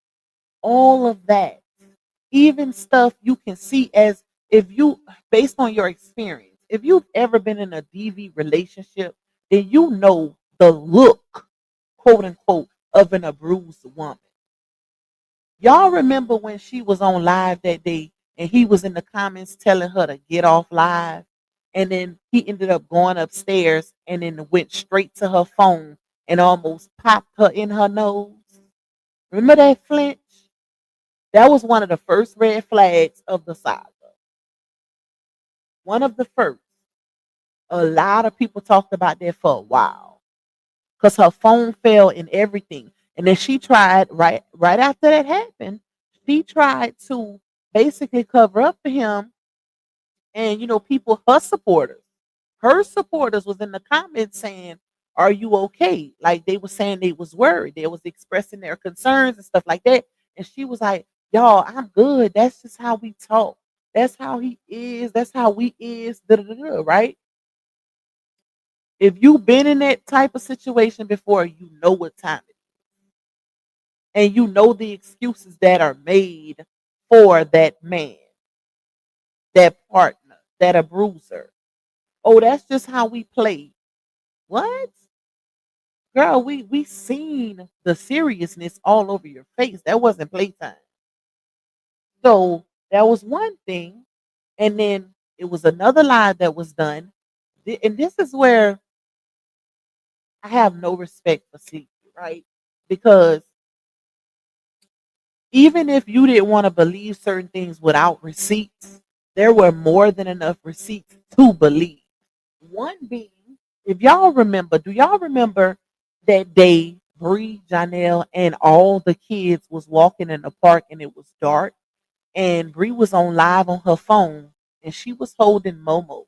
All of that. Even stuff you can see as if you, based on your experience, if you've ever been in a DV relationship, then you know the look, quote unquote, of an abused woman. Y'all remember when she was on live that day and he was in the comments telling her to get off live? And then he ended up going upstairs and then went straight to her phone and almost popped her in her nose. Remember that flinch? That was one of the first red flags of the saga. One of the first. A lot of people talked about that for a while because her phone fell and everything. And then she tried right after that happened. She tried to basically cover up for him, and people, her supporters was in the comments saying, "Are you okay?" Like they were saying they was worried. They was expressing their concerns and stuff like that. And she was like, "Y'all, I'm good. That's just how we talk. That's how he is. That's how we is." Da, da, da, da, right? If you've been in that type of situation before, you know what time it is. And you know the excuses that are made for that man, that partner, that abuser. Oh, that's just how we play. What? Girl, we seen the seriousness all over your face. That wasn't playtime. So that was one thing. And then it was another lie that was done. And this is where I have no respect for sleep, right? Because even if you didn't want to believe certain things without receipts, there were more than enough receipts to believe. One being, if y'all remember, do y'all remember that day Bree, Johnell, and all the kids was walking in the park and it was dark, and Bree was on live on her phone and she was holding Momo.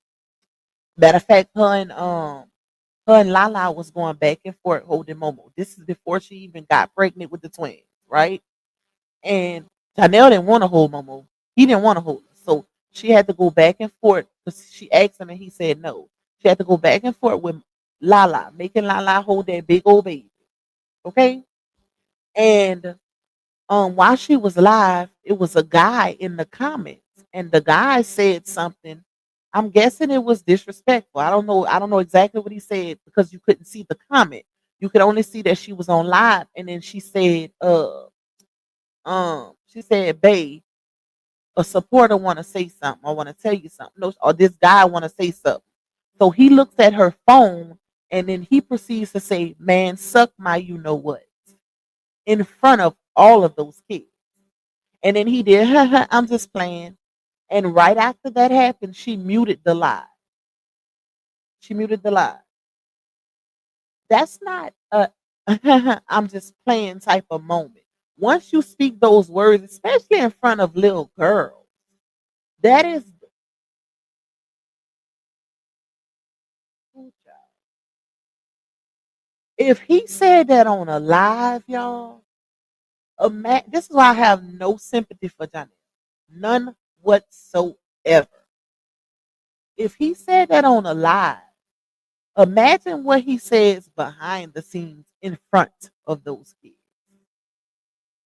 Matter of fact, her and Lala was going back and forth holding Momo. This is before she even got pregnant with the twins, right? And Johnell didn't want to hold Momo. He didn't want to hold her. So she had to go back and forth because she asked him and he said no. She had to go back and forth with Lala, making Lala hold that big old baby. Okay? And while she was live, it was a guy in the comments. And the guy said something. I'm guessing it was disrespectful. I don't know. I don't know exactly what he said because you couldn't see the comment. You could only see that she was on live. And then she said, babe, a supporter want to say something. I want to tell you something. No, or this guy want to say something. So he looks at her phone and then he proceeds to say, "Man, suck my you know what," in front of all of those kids. And then he did, "I'm just playing." And right after that happened, she muted the live. She muted the live. That's not a "I'm just playing" type of moment. Once you speak those words, especially in front of little girls, that is, if he said that on a live, y'all, this is why I have no sympathy for Johnny. None whatsoever. If he said that on a live, imagine what he says behind the scenes in front of those kids.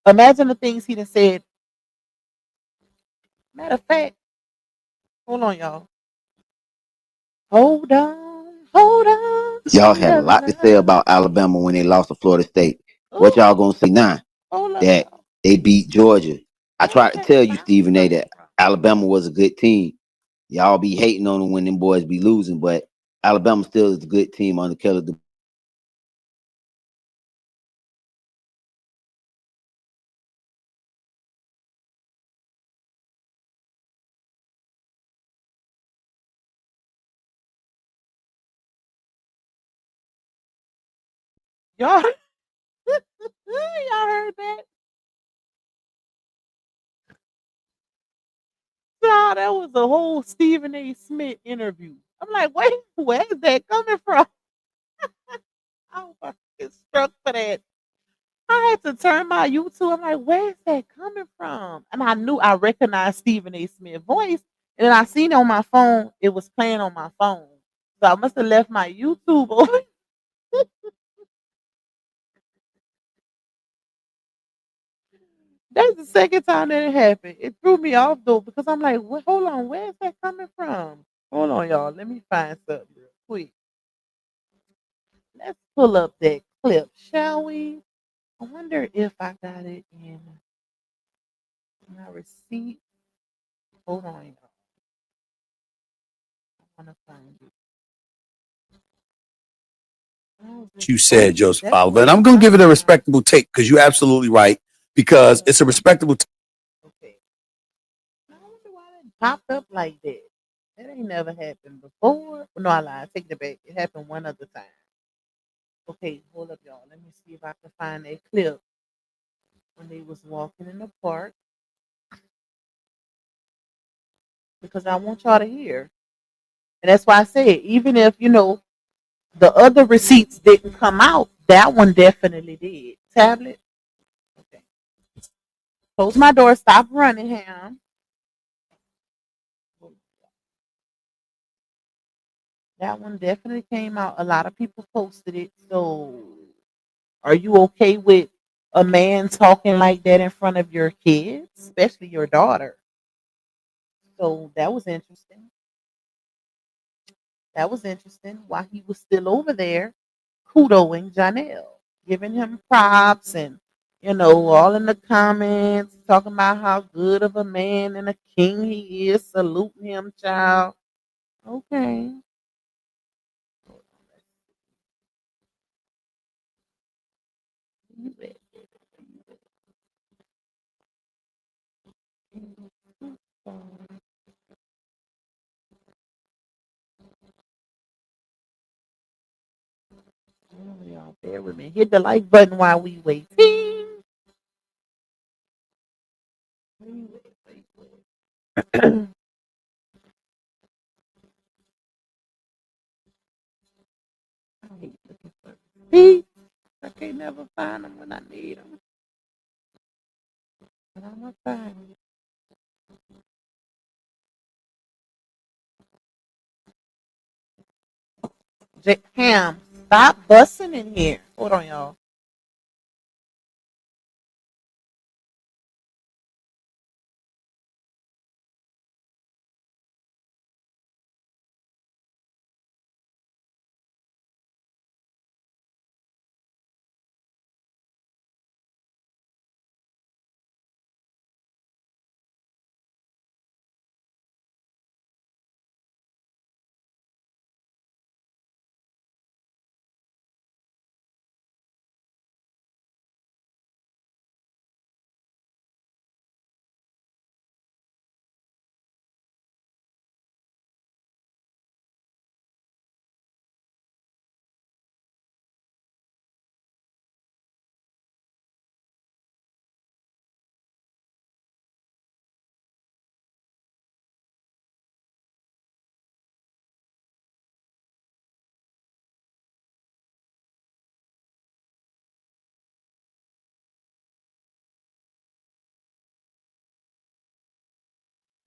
Imagine the things he done said. Matter of fact, hold on, y'all. Hold on, hold on Y'all to had a your lot to say love. about Alabama when they lost to Florida State. What Oh, y'all gonna say now hold up, that y'all. they beat Georgia? I Where tried is to that tell you, sound Stephen A, coming that from? Alabama was a good team. Y'all be hating on them when them boys be losing, but Alabama still is a good team under Kelly. Y'all, y'all heard that? Nah, that was a whole Stephen A. Smith interview. I'm like, wait, where's that coming from? I was fucking struck for that. I had to turn my YouTube. I'm like, where's that coming from? And I knew I recognized Stephen A. Smith's voice. And then I seen it on my phone. It was playing on my phone. So I must have left my YouTube on. That's the second time that it happened. It threw me off though because I'm like, hold on, where's that coming from? Hold on, y'all. Let me find something real quick. Let's pull up that clip, shall we? I wonder if I got it in my receipt. Hold on, y'all. I want to find it. You said, Joseph That's Oliver. what And it I'm going to give it a sounds like. respectable take because you're absolutely right because it's a respectable take. Okay. I wonder why that popped up like that. That ain't never happened before. No, I lied. Take it back. It happened one other time. Okay, hold up, y'all. Let me see if I can find that clip when they was walking in the park because I want y'all to hear. And that's why I said, even if, the other receipts didn't come out, that one definitely did. Tablet. Okay. Close my door. Stop running, Ham. That one definitely came out. A lot of people posted it. So, are you okay with a man talking like that in front of your kids, especially your daughter? So, that was interesting. That was interesting. While he was still over there, kudoing Johnell, giving him props and, all in the comments, talking about how good of a man and a king he is, saluting him, child. Okay. Y'all bear with me. Hit the like button while we waiting. I hate looking for receipts. I can't never find them when I need them. But I'm gonna find them. Ham, stop busting in here. Hold on, y'all.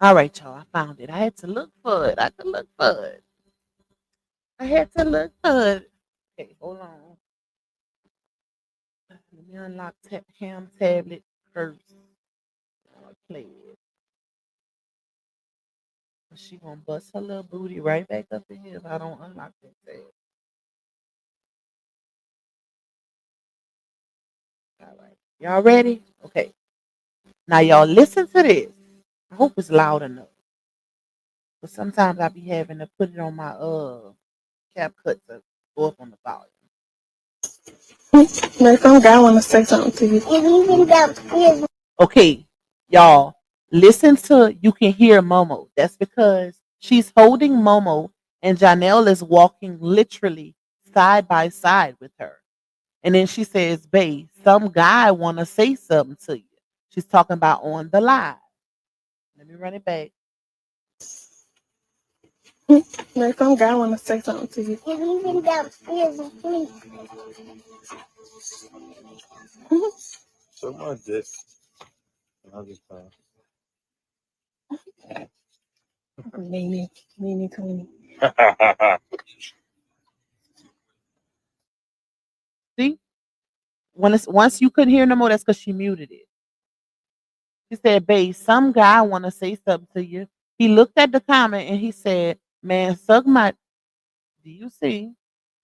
All right, y'all. I found it. I had to look for it. I had to look for it. I had to look for it. Okay, hold on. Let me unlock Ham tablet first. I'll play it. She gonna bust her little booty right back up in here if I don't unlock that tab. All right. Y'all ready? Okay. Now y'all listen to this. I hope it's loud enough. But sometimes I be having to put it on my Cap cuts to go up on the volume. Like some guy want to say something to you. Okay, y'all, listen to you can hear Momo. That's because she's holding Momo and Johnell is walking literally side by side with her. And then she says, babe, some guy wanna say something to you. She's talking about on the live. Let me run it back. Like some guy want to say something to you. So much this. I'll just Meanie, Tony. See? When it's once you couldn't hear no more, that's because she muted it. She said, babe, some guy wanna say something to you. He looked at the comment and he said, man, suck my D-U-C.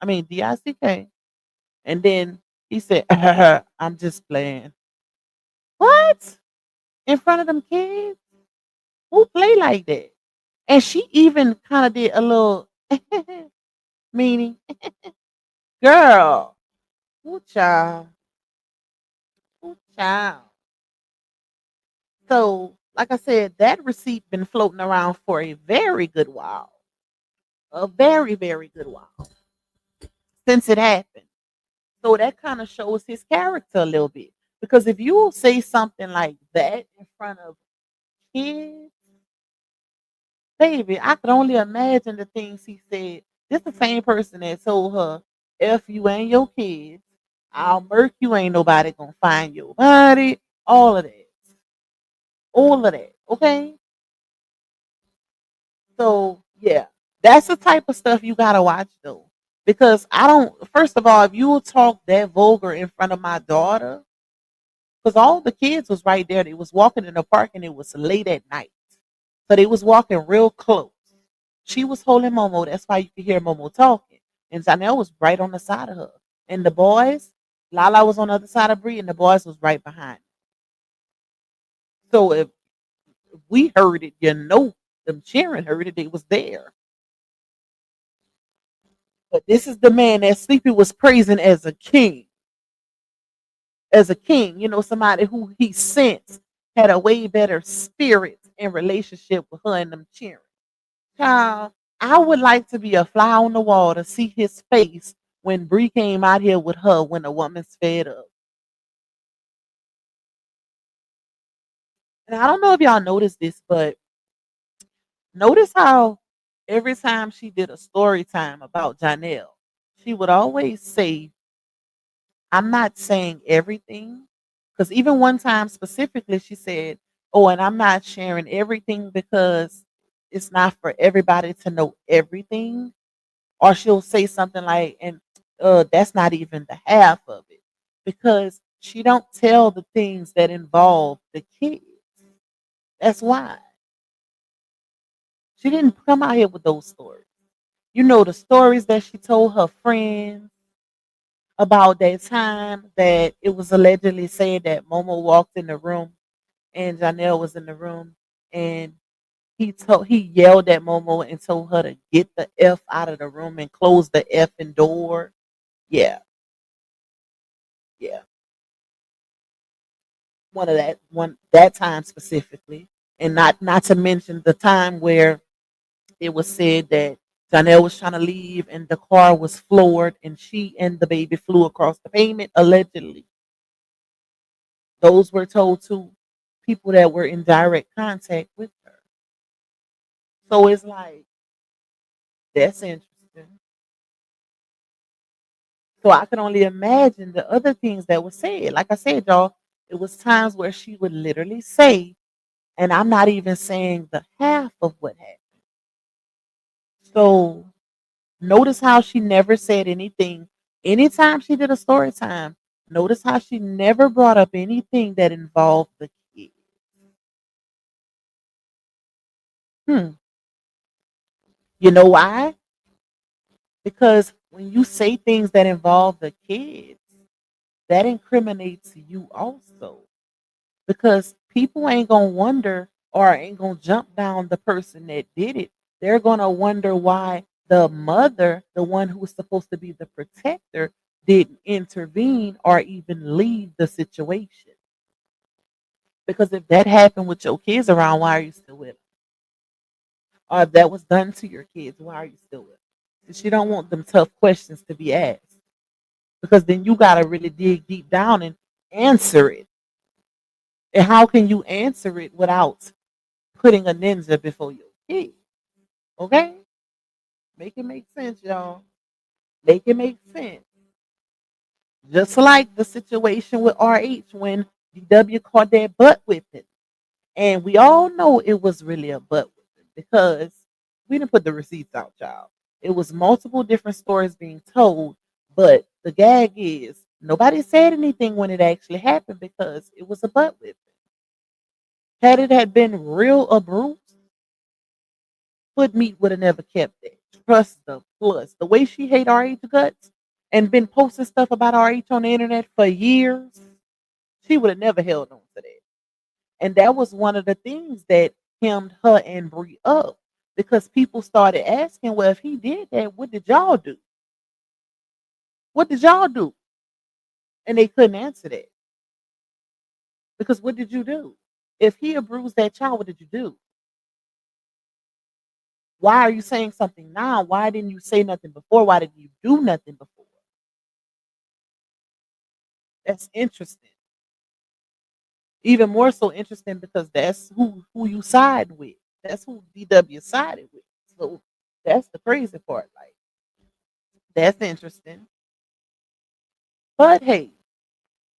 I mean D-I-C-K. And then he said, I'm just playing. What? In front of them kids? Who play like that? And she even kind of did a little meaning. Girl, who child? Who child? So, like I said, that receipt been floating around for a very good while. A very, very good while since it happened. So that kind of shows his character a little bit. Because if you say something like that in front of kids, baby, I could only imagine the things he said. This the same person that told her, if you and your kids, I'll murk you, ain't nobody gonna find your body. All of that. All of that. Okay? So yeah. That's the type of stuff you gotta watch though. Because I don't first of all, if you will talk that vulgar in front of my daughter, because all the kids was right there. They was walking in the park and it was late at night. So they was walking real close. She was holding Momo. That's why you could hear Momo talking. And Johnell was right on the side of her. And the boys, Lala was on the other side of Bree, and the boys was right behind. So if we heard it, you know, them cheering heard it. They was there. But this is the man that Sleepy was praising as a king. As a king, you know, somebody who he sensed had a way better spirit and relationship with her and them cheering. Child, I would like to be a fly on the wall to see his face when Bree came out here with her when the woman's fed up. And I don't know if y'all noticed this, but notice how every time she did a story time about Johnell, she would always say, I'm not saying everything. Because even one time specifically, she said, oh, and I'm not sharing everything because it's not for everybody to know everything. Or she'll say something like, and that's not even the half of it. Because she don't tell the things that involve the kids. That's why. She didn't come out here with those stories. You know, the stories that she told her friends about that time that it was allegedly said that Momo walked in the room and Johnell was in the room and he yelled at Momo and told her to get the F out of the room and close the effing door. Yeah, yeah. One that time specifically. And not to mention the time where it was said that Johnell was trying to leave and the car was floored and she and the baby flew across the pavement, allegedly. Those were told to people that were in direct contact with her. So it's like, that's interesting. So I can only imagine the other things that were said. Like I said, y'all, it was times where she would literally say, and I'm not even saying the half of what happened. So notice how she never said anything. Anytime she did a story time, notice how she never brought up anything that involved the kid. Hmm. You know why? Because when you say things that involve the kids, that incriminates you also. Because people ain't gonna wonder or ain't gonna jump down the person that did it. They're gonna wonder why the mother, the one who was supposed to be the protector, didn't intervene or even leave the situation. Because if that happened with your kids around, why are you still with them? Or if that was done to your kids, why are you still with them? She don't want them tough questions to be asked. Because then you gotta really dig deep down and answer it. And how can you answer it without putting a ninja before your kids? Okay? Make it make sense, y'all. Make it make sense. Just like the situation with RH when DW caught that butt whipping. And we all know it was really a butt whipping because we didn't put the receipts out, y'all. It was multiple different stories being told, but the gag is nobody said anything when it actually happened because it was a butt whipping. Had it had been real abuse, Foot Meat would have never kept it. Trust the plus. The way she hate RH guts and been posting stuff about RH on the internet for years, she would have never held on to that. And that was one of the things that hemmed her and Brie up because people started asking, well, if he did that, what did y'all do? What did y'all do? And they couldn't answer that because what did you do? If he abused that child, what did you do? Why are you saying something now? Why didn't you say nothing before? Why did you do nothing before? That's interesting. Even more so interesting because that's who you side with. That's who DW sided with. So that's the crazy part. Like that's interesting. But hey,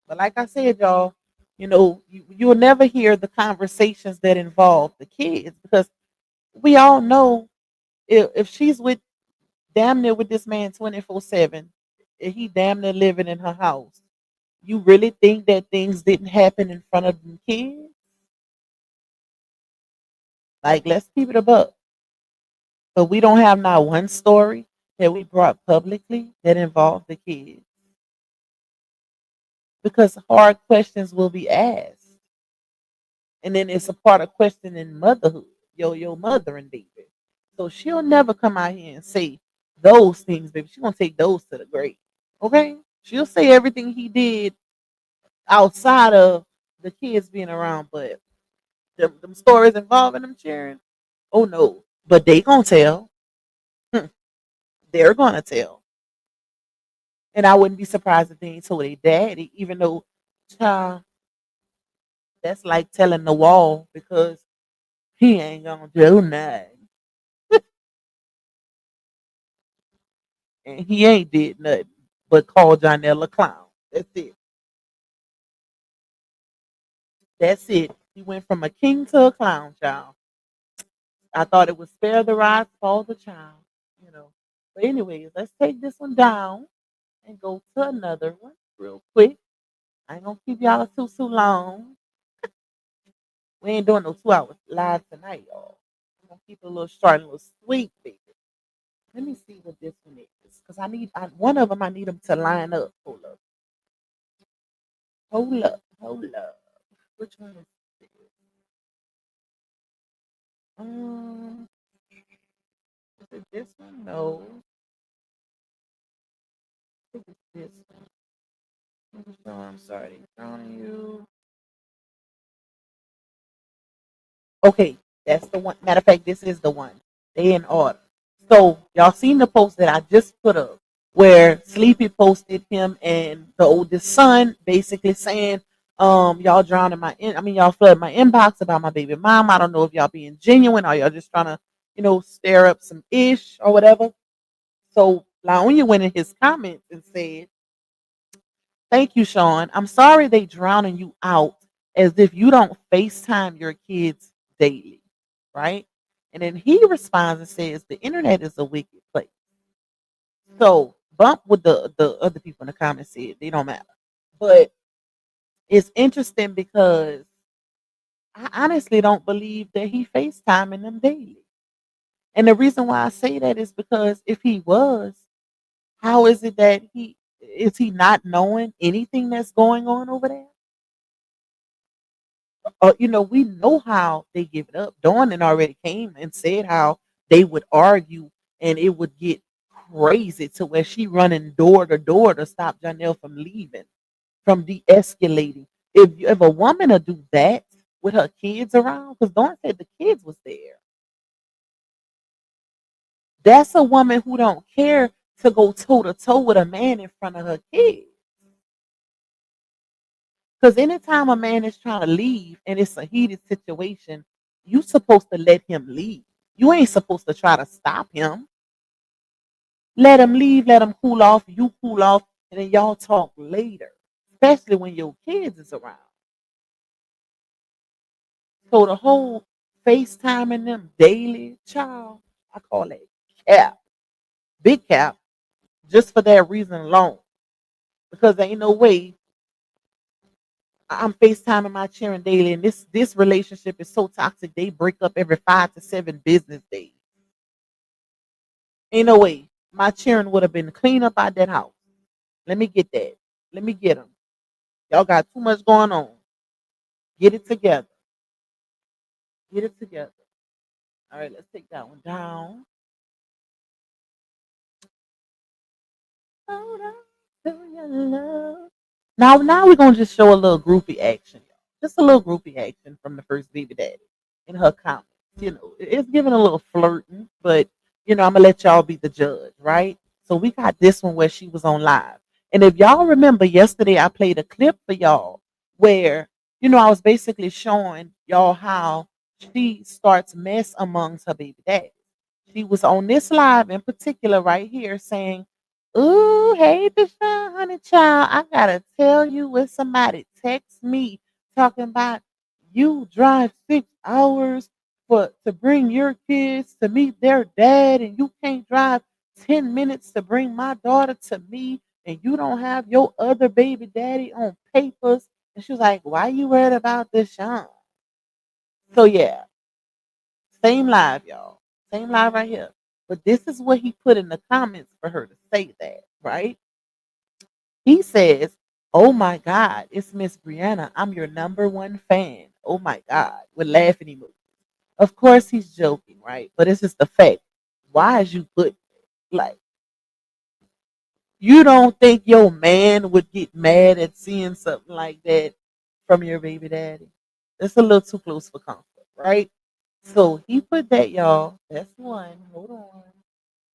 but like I said, y'all, you'll never hear the conversations that involve the kids because we all know if she's with damn near with this man 24/7, he damn near living in her house. You really think that things didn't happen in front of them kids? Like, let's keep it above. But we don't have not one story that we brought publicly that involved the kids because hard questions will be asked. And then it's a part of questioning motherhood, your mothering baby. So she'll never come out here and say those things, baby. She's gonna take those to the grave. Okay? She'll say everything he did outside of the kids being around, but them stories involving them cheering, oh no. But they gonna tell. They're gonna tell. And I wouldn't be surprised if they ain't told their daddy, even though child, that's like telling the wall because he ain't gonna do nothing. And he ain't did nothing but call Johnell a clown. That's it. That's it. He went from a king to a clown, child. I thought it would spare the rod, spoil the child, you know. But anyways, let's take this one down and go to another one real quick. I ain't gonna keep y'all too long. We ain't doing no 2 hours live tonight, y'all. I'm gonna keep it a little short and a little sweet, baby. Let me see what this one is, because one of them. I need them to line up. Hold up. Which one is this? Um, is it this one? No, I think it's this one. I'm sorry, drowning you. Okay, that's the one. Matter of fact, this is the one. They in order. So y'all seen the post that I just put up where Sleepy posted him and the oldest son basically saying, y'all drowning y'all flooding my inbox about my baby mom. I don't know if y'all being genuine or y'all just trying to, stir up some ish or whatever. So Laonia went in his comments and said, thank you, Sean. I'm sorry they drowning you out as if you don't FaceTime your kids daily, right? And then he responds and says, the internet is a wicked place. So bump with the other people in the comments said they don't matter. But it's interesting because I honestly don't believe that he FaceTiming them daily. And the reason why I say that is because if he was, how is it that he not knowing anything that's going on over there? We know how they give it up. Dawn and already came and said how they would argue and it would get crazy to where she running door to door to stop Johnell from leaving, from de-escalating. If a woman will do that with her kids around, because Dawn said the kids was there, that's a woman who don't care to go toe to toe with a man in front of her kids. Because anytime a man is trying to leave and it's a heated situation, you supposed to let him leave. You ain't supposed to try to stop him. Let him leave, let him cool off, you cool off, and then y'all talk later, especially when your kids is around. So the whole FaceTiming them daily, child, I call it cap, big cap, just for that reason alone. Because there ain't no way I'm FaceTiming my children daily, and this relationship is so toxic. They break up every 5 to 7 business days. Ain't no way my children would have been clean up out that house. Let me get that. Let me get them. Y'all got too much going on. Get it together. Get it together. All right, let's take that one down. Hold on to your love. Now we're gonna just show a little groupie action, y'all. Just a little groupie action from the first baby daddy in her comments. It's giving a little flirting, but I'm gonna let y'all be the judge, right? So we got this one where she was on live, and if y'all remember yesterday, I played a clip for y'all where I was basically showing y'all how she starts mess amongst her baby daddy. She was on this live in particular right here saying, "Ooh, hey, Deshaun, honey child, I gotta tell you when somebody texts me talking about you drive 6 hours to bring your kids to meet their dad, and you can't drive 10 minutes to bring my daughter to me, and you don't have your other baby daddy on papers." And she was like, "Why you worried about Deshaun?" So yeah, same live, y'all. Same live right here. But this is what he put in the comments for her to say that, right? He says, "Oh my God, it's Miss Brianna. I'm your #1 fan. Oh my God," with laughing emojis. Of course he's joking, right? But it's just the fact. Why is you put like you don't think your man would get mad at seeing something like that from your baby daddy? It's a little too close for comfort, right? So he put that, y'all. That's one. Hold on.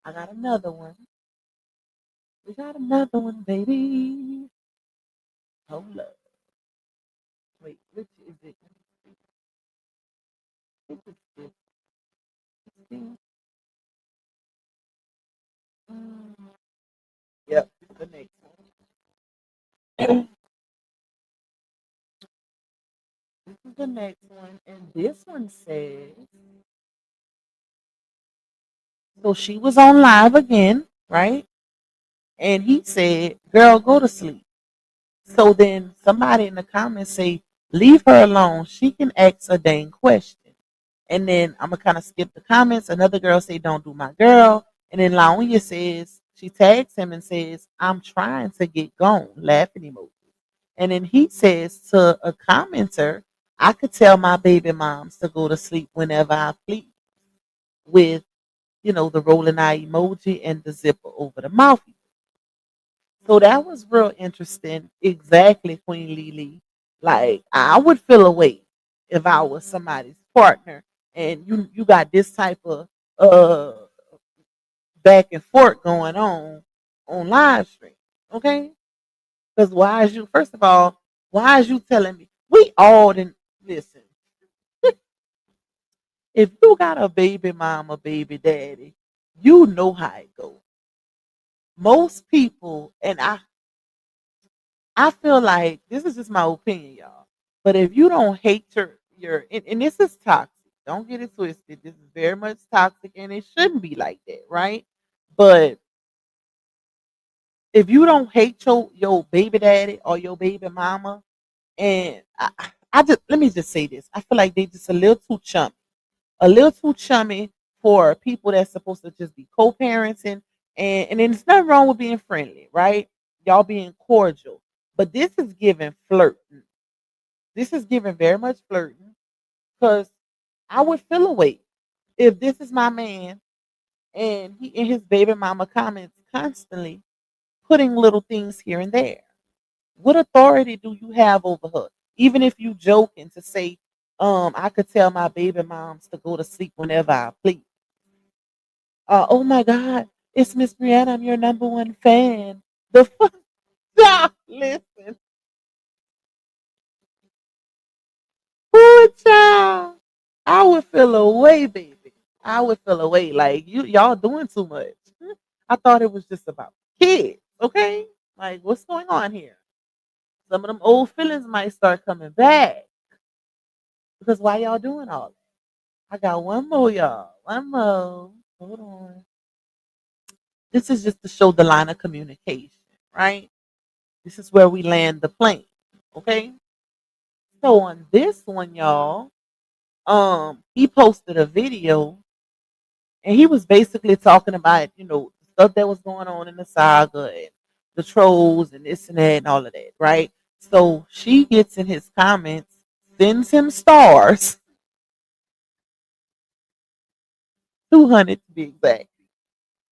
I got another one. We got another one, baby. Hold up. Wait, which is it? Which is this? This? Mm, yep, the next one. This is the next one. And this one says, so she was on live again, right? And he said, "Girl, go to sleep." So then somebody in the comments say, "Leave her alone. She can ask a dang question." And then I'm gonna kind of skip the comments. Another girl say, "Don't do my girl." And then Laonia says, she tags him and says, "I'm trying to get gone," laughing emoji. And then he says to a commenter, "I could tell my baby moms to go to sleep whenever I please," with the rolling eye emoji and the zipper over the mouth. So that was real interesting. Exactly, Queen Lily. Like I would feel away if I was somebody's partner and you got this type of uh back and forth going on live stream. Okay? Because why is you first of all, why is you telling me we all didn't listen? If you got a baby mama, baby daddy, you know how it goes. Most people, and I feel like this is just my opinion, y'all. But if you don't hate and this is toxic. Don't get it twisted. This is very much toxic, and it shouldn't be like that, right? But if you don't hate your baby daddy or your baby mama, and I just let me just say this, I feel like they just a little too chummy for people that's supposed to just be co-parenting, and then there's nothing wrong with being friendly, right? Y'all being cordial, but this is giving flirting. This is giving very much flirting because I would feel away if this is my man And he and his baby mama comments constantly, putting little things here and there. What authority do you have over her? Even if you joking to say, I could tell my baby moms to go to sleep whenever I please. Oh my God, it's Miss Brianna. I'm your number one fan. The fuck, stop, listen, poor child. I would feel away, baby. I would feel away. Like y'all doing too much. I thought it was just about kids. Okay, like what's going on here? Some of them old feelings might start coming back because why y'all doing all that? I got one more, y'all. One more. Hold on. This is just to show the line of communication, right? This is where we land the plane. Okay. So on this one, y'all, he posted a video and he was basically talking about, stuff that was going on in the saga and the trolls and this and that and all of that, right? So she gets in his comments, sends him stars, 200 to be exact,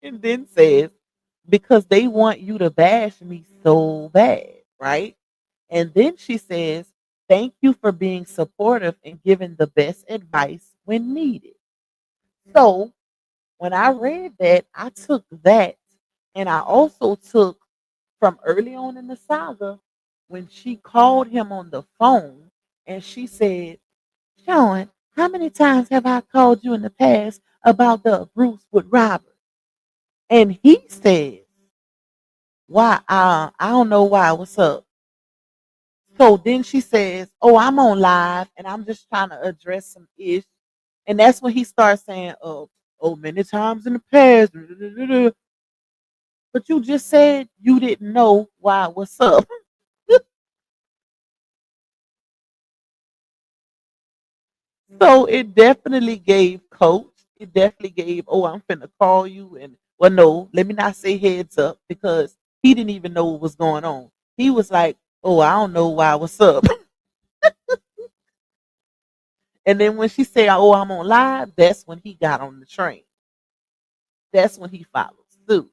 and then says, because they want you to bash me so bad, right? And then she says, thank you for being supportive and giving the best advice when needed. So when I read that, I took that and I also took from early on in the saga when she called him on the phone and she said, Sean, how many times have I called you in the past about the Bruce with Robert? And he said, why? I don't know why. What's up? So then she says, oh, I'm on live and I'm just trying to address some ish. And that's when he starts saying, oh, many times in the past. But you just said you didn't know why. What's up? So it definitely gave Coach. It definitely gave, oh, I'm finna call you. And, well, no, let me not say heads up because he didn't even know what was going on. He was like, oh, I don't know why. What's up? And then when she said, oh, I'm on live, that's when he got on the train. That's when he followed suit.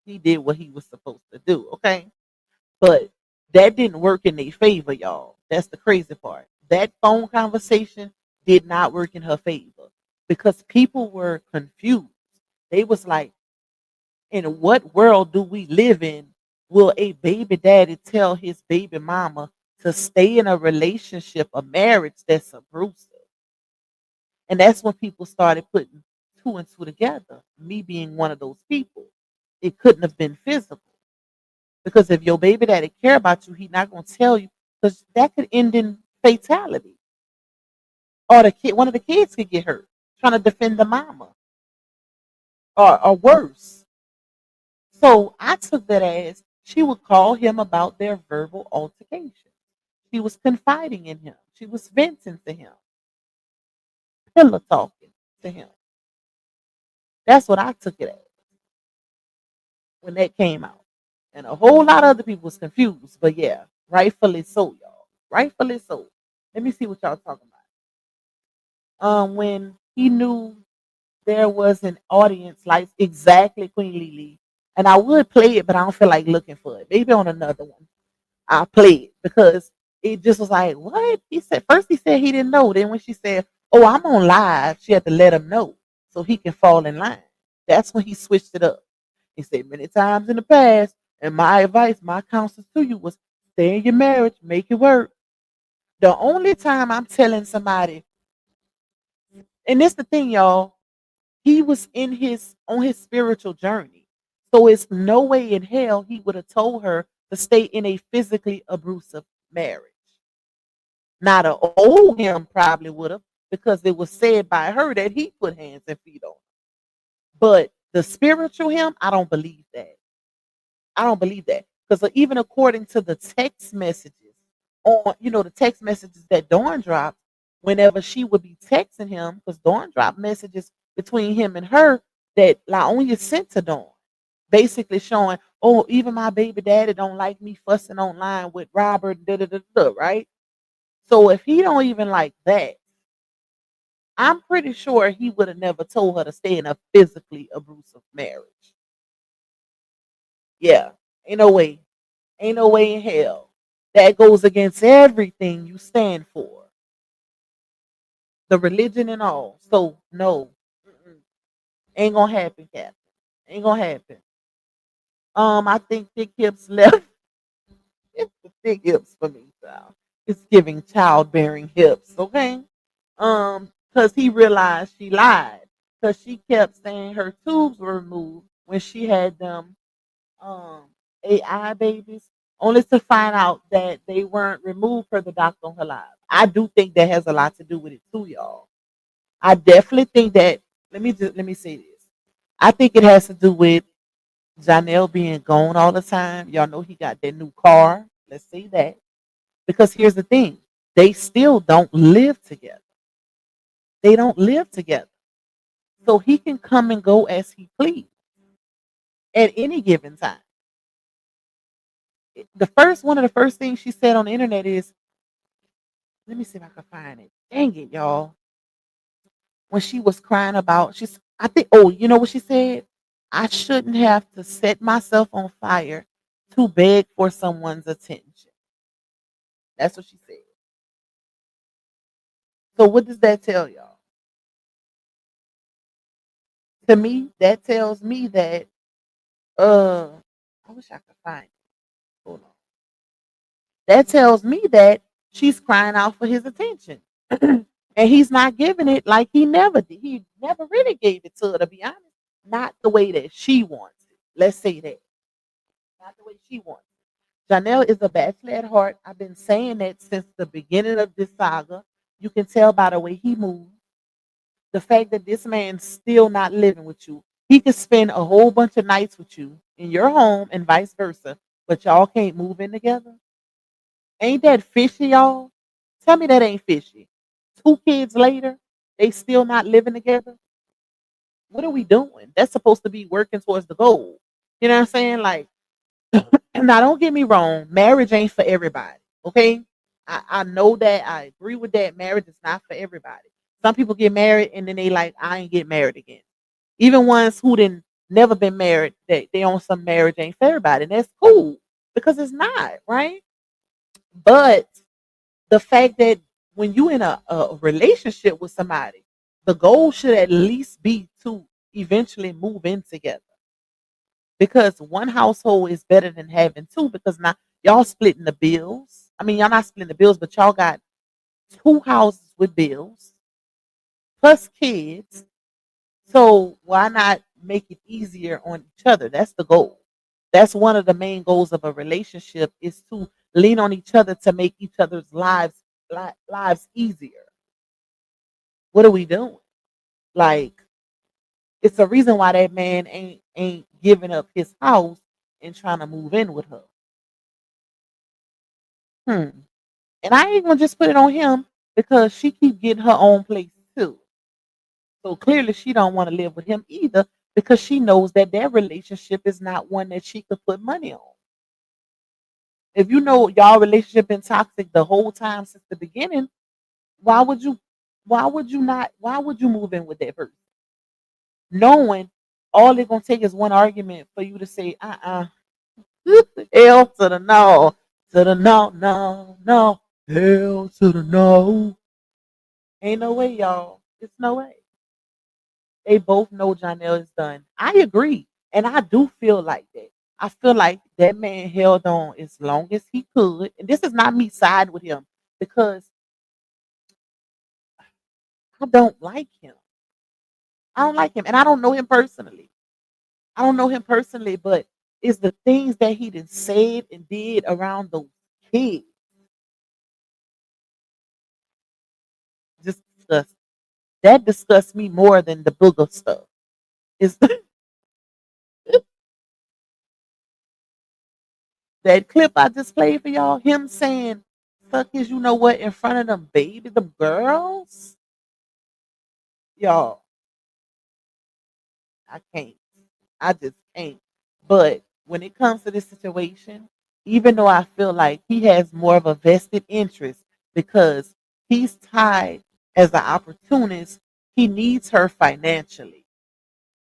He did what he was supposed to do, okay? But that didn't work in their favor, y'all. That's the crazy part. That phone conversation did not work in her favor because people were confused. They was like, in what world do we live in? Will a baby daddy tell his baby mama to stay in a relationship, a marriage that's abusive? And that's when people started putting two and two together, me being one of those people. It couldn't have been physical. Because if your baby daddy care about you, he's not gonna tell you because that could end in fatality. Or the kid one of the kids could get hurt trying to defend the mama. Or worse. So I took that as she would call him about their verbal altercation. She was confiding in him. She was venting to him, pillow talking to him. That's what I took it as when that came out. And a whole lot of other people was confused. But yeah, rightfully so, y'all. Rightfully so. Let me see what y'all talking about. When he knew there was an audience like exactly Queen Lily. And I would play it, but I don't feel like looking for it. Maybe on another one. I'll play it because it just was like, what? He said first he said he didn't know. Then when she said, oh, I'm on live, she had to let him know so he can fall in line. That's when he switched it up. He said many times in the past, and my advice, my counsel to you was stay in your marriage, make it work. The only time I'm telling somebody, and this the thing, y'all, he was in his on his spiritual journey. So it's no way in hell he would have told her to stay in a physically abusive marriage. Not an old him probably would have, because it was said by her that he put hands and feet on her. But the spiritual him, I don't believe that. I don't believe that. Because even according to the text messages on, the text messages that Dawn dropped, whenever she would be texting him, because Dawn dropped messages between him and her that Laonia sent to Dawn, basically showing, oh, even my baby daddy don't like me fussing online with Robert, da da da da, right? So if he don't even like that, I'm pretty sure he would have never told her to stay in a physically abusive marriage. Yeah, ain't no way. Ain't no way in hell. That goes against everything you stand for, the religion and all. So no, ain't gonna happen, Captain. Ain't gonna happen. I think Thick Hips left. It's the thick hips for me, child. It's giving childbearing hips, okay? Because he realized she lied. Because she kept saying her tubes were removed when she had them um AI babies, only to find out that they weren't removed per the doctor on her live. I do think that has a lot to do with it too, y'all. I definitely think that let me say this. I think it has to do with Johnell being gone all the time. Y'all know he got that new car. Let's say that. Because here's the thing. They still don't live together. They don't live together. So he can come and go as he please at any given time. The first one of the first things she said on the internet is, let me see if I can find it. Dang it, y'all. When she was crying about I think, oh, you know what she said? I shouldn't have to set myself on fire to beg for someone's attention. That's what she said. So what does that tell y'all? To me, that tells me that I wish I could find it. Hold on. That tells me that she's crying out for his attention. And he's not giving it like he never did. He never really gave it to her, to be honest. Not the way that she wants it. Let's say that. Not the way she wants it. Johnell is a bachelor at heart. I've been saying that since the beginning of this saga. You can tell by the way he moves. The fact that this man's still not living with you. He could spend a whole bunch of nights with you in your home and vice versa, but y'all can't move in together. Ain't that fishy, y'all? Tell me that ain't fishy. 2 kids later, they still not living together. What are we doing? That's supposed to be working towards the goal. You know what I'm saying? Like, now don't get me wrong, marriage ain't for everybody. Okay. I know that. I agree with that. Marriage is not for everybody. Some people get married and then they like, I ain't get married again. Even ones who didn't never been married, they on some marriage ain't for everybody. And that's cool because it's not, right? But the fact that when you in a relationship with somebody, the goal should at least be to eventually move in together. Because one household is better than having two because now y'all splitting the bills. I mean, y'all not splitting the bills, but y'all got two houses with bills plus kids. So why not make it easier on each other? That's the goal. That's one of the main goals of a relationship is to lean on each other to make each other's lives easier. What are we doing? Like, it's a reason why that man ain't giving up his house and trying to move in with her. Hmm. And I ain't gonna just put it on him because she keep getting her own place too. So clearly she don't want to live with him either because she knows that their relationship is not one that she could put money on. If you know y'all relationship been toxic the whole time since the beginning, why would you why would you move in with that person? Knowing all it's gonna take is one argument for you to say, hell to the no, to the no, no, no, hell to the no. Ain't no way, y'all. It's no way. They both know Johnell is done. I agree. And I do feel like that. I feel like that man held on as long as he could. And this is not me side with him because I don't like him. I don't like him. And I don't know him personally. I don't know him personally, but it's the things that he did said and did around those kids. Just disgust. That disgusts me more than the booger stuff. Is that clip I just played for y'all? Him saying, "Fuck is you know what" in front of them baby, them girls. Y'all, I can't. I just can't. But when it comes to this situation, even though I feel like he has more of a vested interest because he's tied as an opportunist. He needs her financially,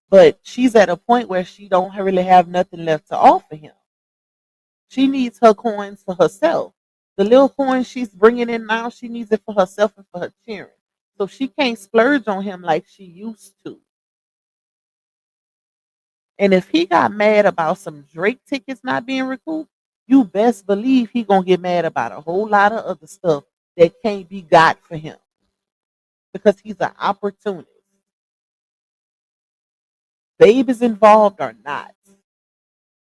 but she's at a point where she don't really have nothing left to offer him. She needs her coins for herself. The little coins she's bringing in now, she needs it for herself and for her children. So she can't splurge on him like she used to. And if he got mad about some Drake tickets not being recouped, you best believe he gonna get mad about a whole lot of other stuff that can't be got for him because he's an opportunist. Babies involved or not,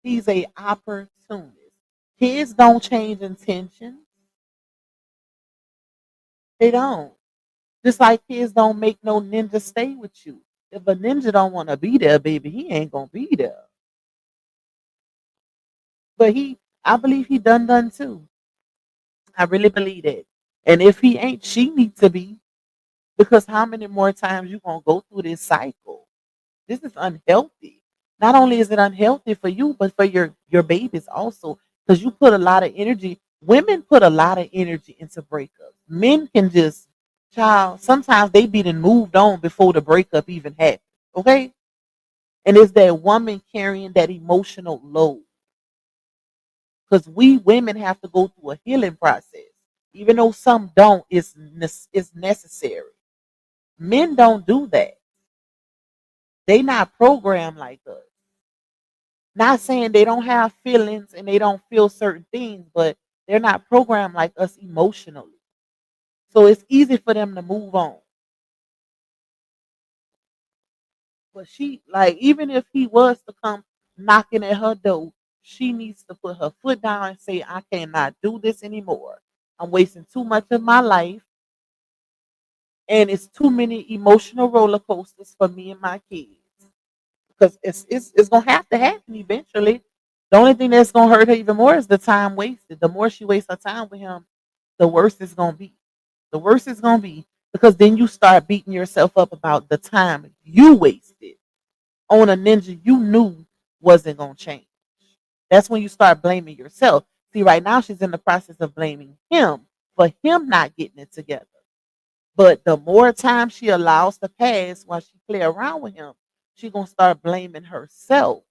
he's a opportunist. Kids don't change intentions. They don't. Just like kids don't make no ninja stay with you. If a ninja don't want to be there, baby, he ain't gonna be there. But I believe he done too. I really believe that. And if he ain't, she needs to be. Because how many more times you gonna go through this cycle? This is unhealthy. Not only is it unhealthy for you, but for your babies also. Because you put a lot of energy. Women put a lot of energy into breakups. Men can just, child, sometimes they be done moved on before the breakup even happened. Okay? And it's that woman carrying that emotional load. Because we women have to go through a healing process. Even though some don't, it's necessary. Men don't do that. They not programmed like us. Not saying they don't have feelings and they don't feel certain things, but they're not programmed like us emotionally. So it's easy for them to move on. But she, like, even if he was to come knocking at her door, she needs to put her foot down and say, I cannot do this anymore. I'm wasting too much of my life. And it's too many emotional roller coasters for me and my kids. Because it's gonna have to happen eventually. The only thing that's gonna hurt her even more is the time wasted. The more she wastes her time with him, the worse it's gonna be. The worse it's gonna be because then you start beating yourself up about the time you wasted on a ninja you knew wasn't gonna change. That's when you start blaming yourself. See, right now she's in the process of blaming him for him not getting it together. But the more time she allows to pass while she play around with him, she's gonna start blaming herself.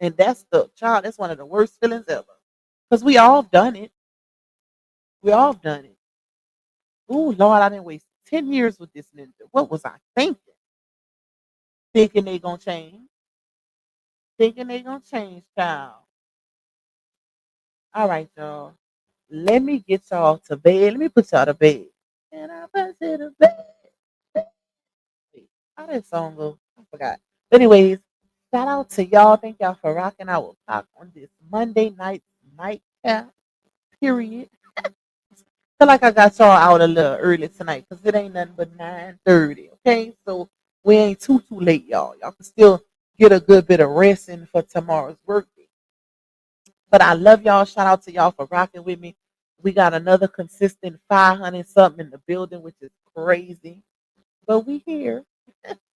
And that's that's one of the worst feelings ever. Because we all done it. We all done it. Oh Lord, I didn't waste 10 years with this ninja. What was I thinking? Thinking they gonna change. Thinking they gonna change, child. All right, y'all. Let me get y'all to bed. Let me put y'all to bed. And I put you to bed. Wait, how did that song go? I forgot. But anyways, shout out to y'all. Thank y'all for rocking out with Pac on this Monday night nightcap. Period. Feel like I got y'all out a little early tonight because it ain't nothing but 9:30. Okay, so we ain't too late, y'all. Y'all can still get a good bit of rest in for tomorrow's work day. But I love y'all. Shout out to y'all for rocking with me. We got another consistent 500 something in the building, which is crazy. But we here.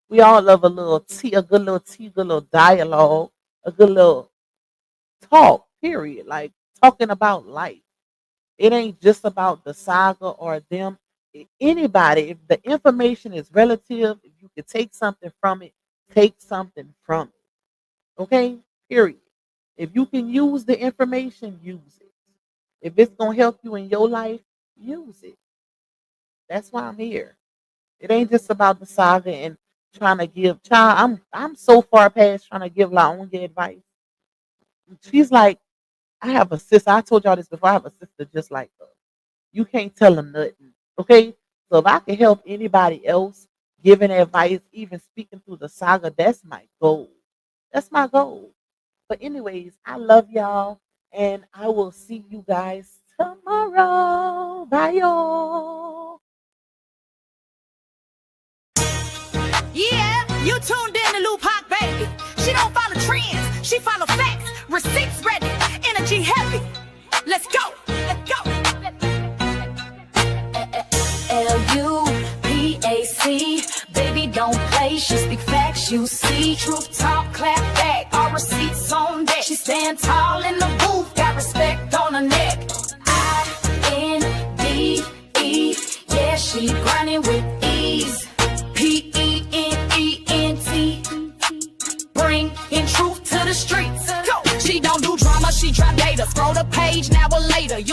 We all love a little tea, a good little dialogue, a good little talk, period. Like talking about life. It ain't just about the saga or them. Anybody, if the information is relative, if you can take something from it, take something from it. Okay? Period. If you can use the information, use it. If it's going to help you in your life, use it. That's why I'm here. It ain't just about the saga and trying to give child. I'm so far past trying to give Laonga advice. She's like, I have a sister. I told y'all this before. I have a sister just like her. You can't tell them nothing. Okay? So if I can help anybody else giving advice, even speaking through the saga, that's my goal. That's my goal. But anyways, I love y'all. And I will see you guys tomorrow. Bye, y'all. Yeah, you tuned in to Lou Pac, baby. She don't follow trends, she follow facts. Receipts ready, energy heavy. Let's go, let's go. Lupac, baby don't play. She speak facts, you see. Truth talk, clap back. All receipts on deck. She stand tall in the booth, got respect on her neck. INDE, yeah, she grinding with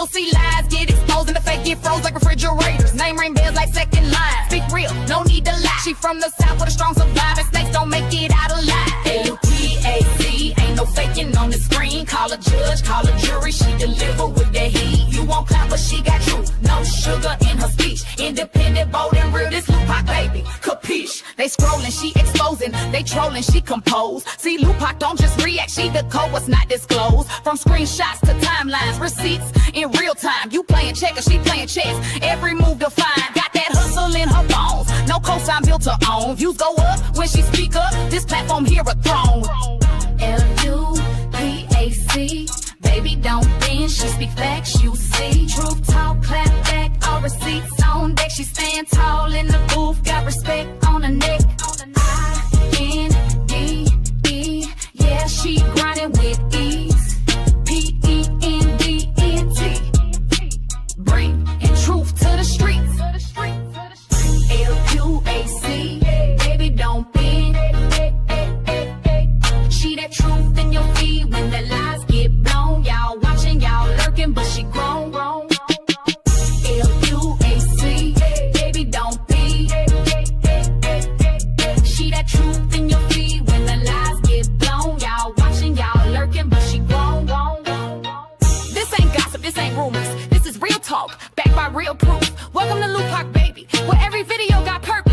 You'll see lies get exposed and the fake get froze like refrigerators. Name ring bells like second line. Speak real, no need to lie. She from the south with a strong survivor. Snakes don't make it out alive. L-U-P-A-C, ain't no faking on the screen. Call a judge, call a jury, she deliver with that heat. You won't clap, but she got truth. No sugar in her speech. Independent, bold and real, this Lupac baby. Capiche? They scrolling, she exposing. They trolling, she compose. See, Lupac don't just react, she the code what's not disclosed. From screenshots to timelines, receipts in real time. You playing checkers, she playing chess. Every move defined, got that hustle in her bones. No cosign built to own. Views go up when she speak up. This platform here a throne. L-U-P-A-C, baby don't bend, she speak facts, you see. Truth talk, clap back, all receipts on deck. She stand tall in the booth, got respect on her neck. I-N-D-E, yeah, she grinding with ease. P-E-N-D-N-T, bringing truth to the streets. L-U-A-C, baby don't bend. She that truth in your feed when the lies get blown. Y'all watching, y'all lurking, but she grown. L-U-A-C, baby don't be. She that truth in your feed when the lies get blown. Y'all watching, y'all lurking, but she grown. This ain't gossip, this ain't rumors. This is real talk, backed by real proof. Welcome to Lupac, baby, where every video got purpose.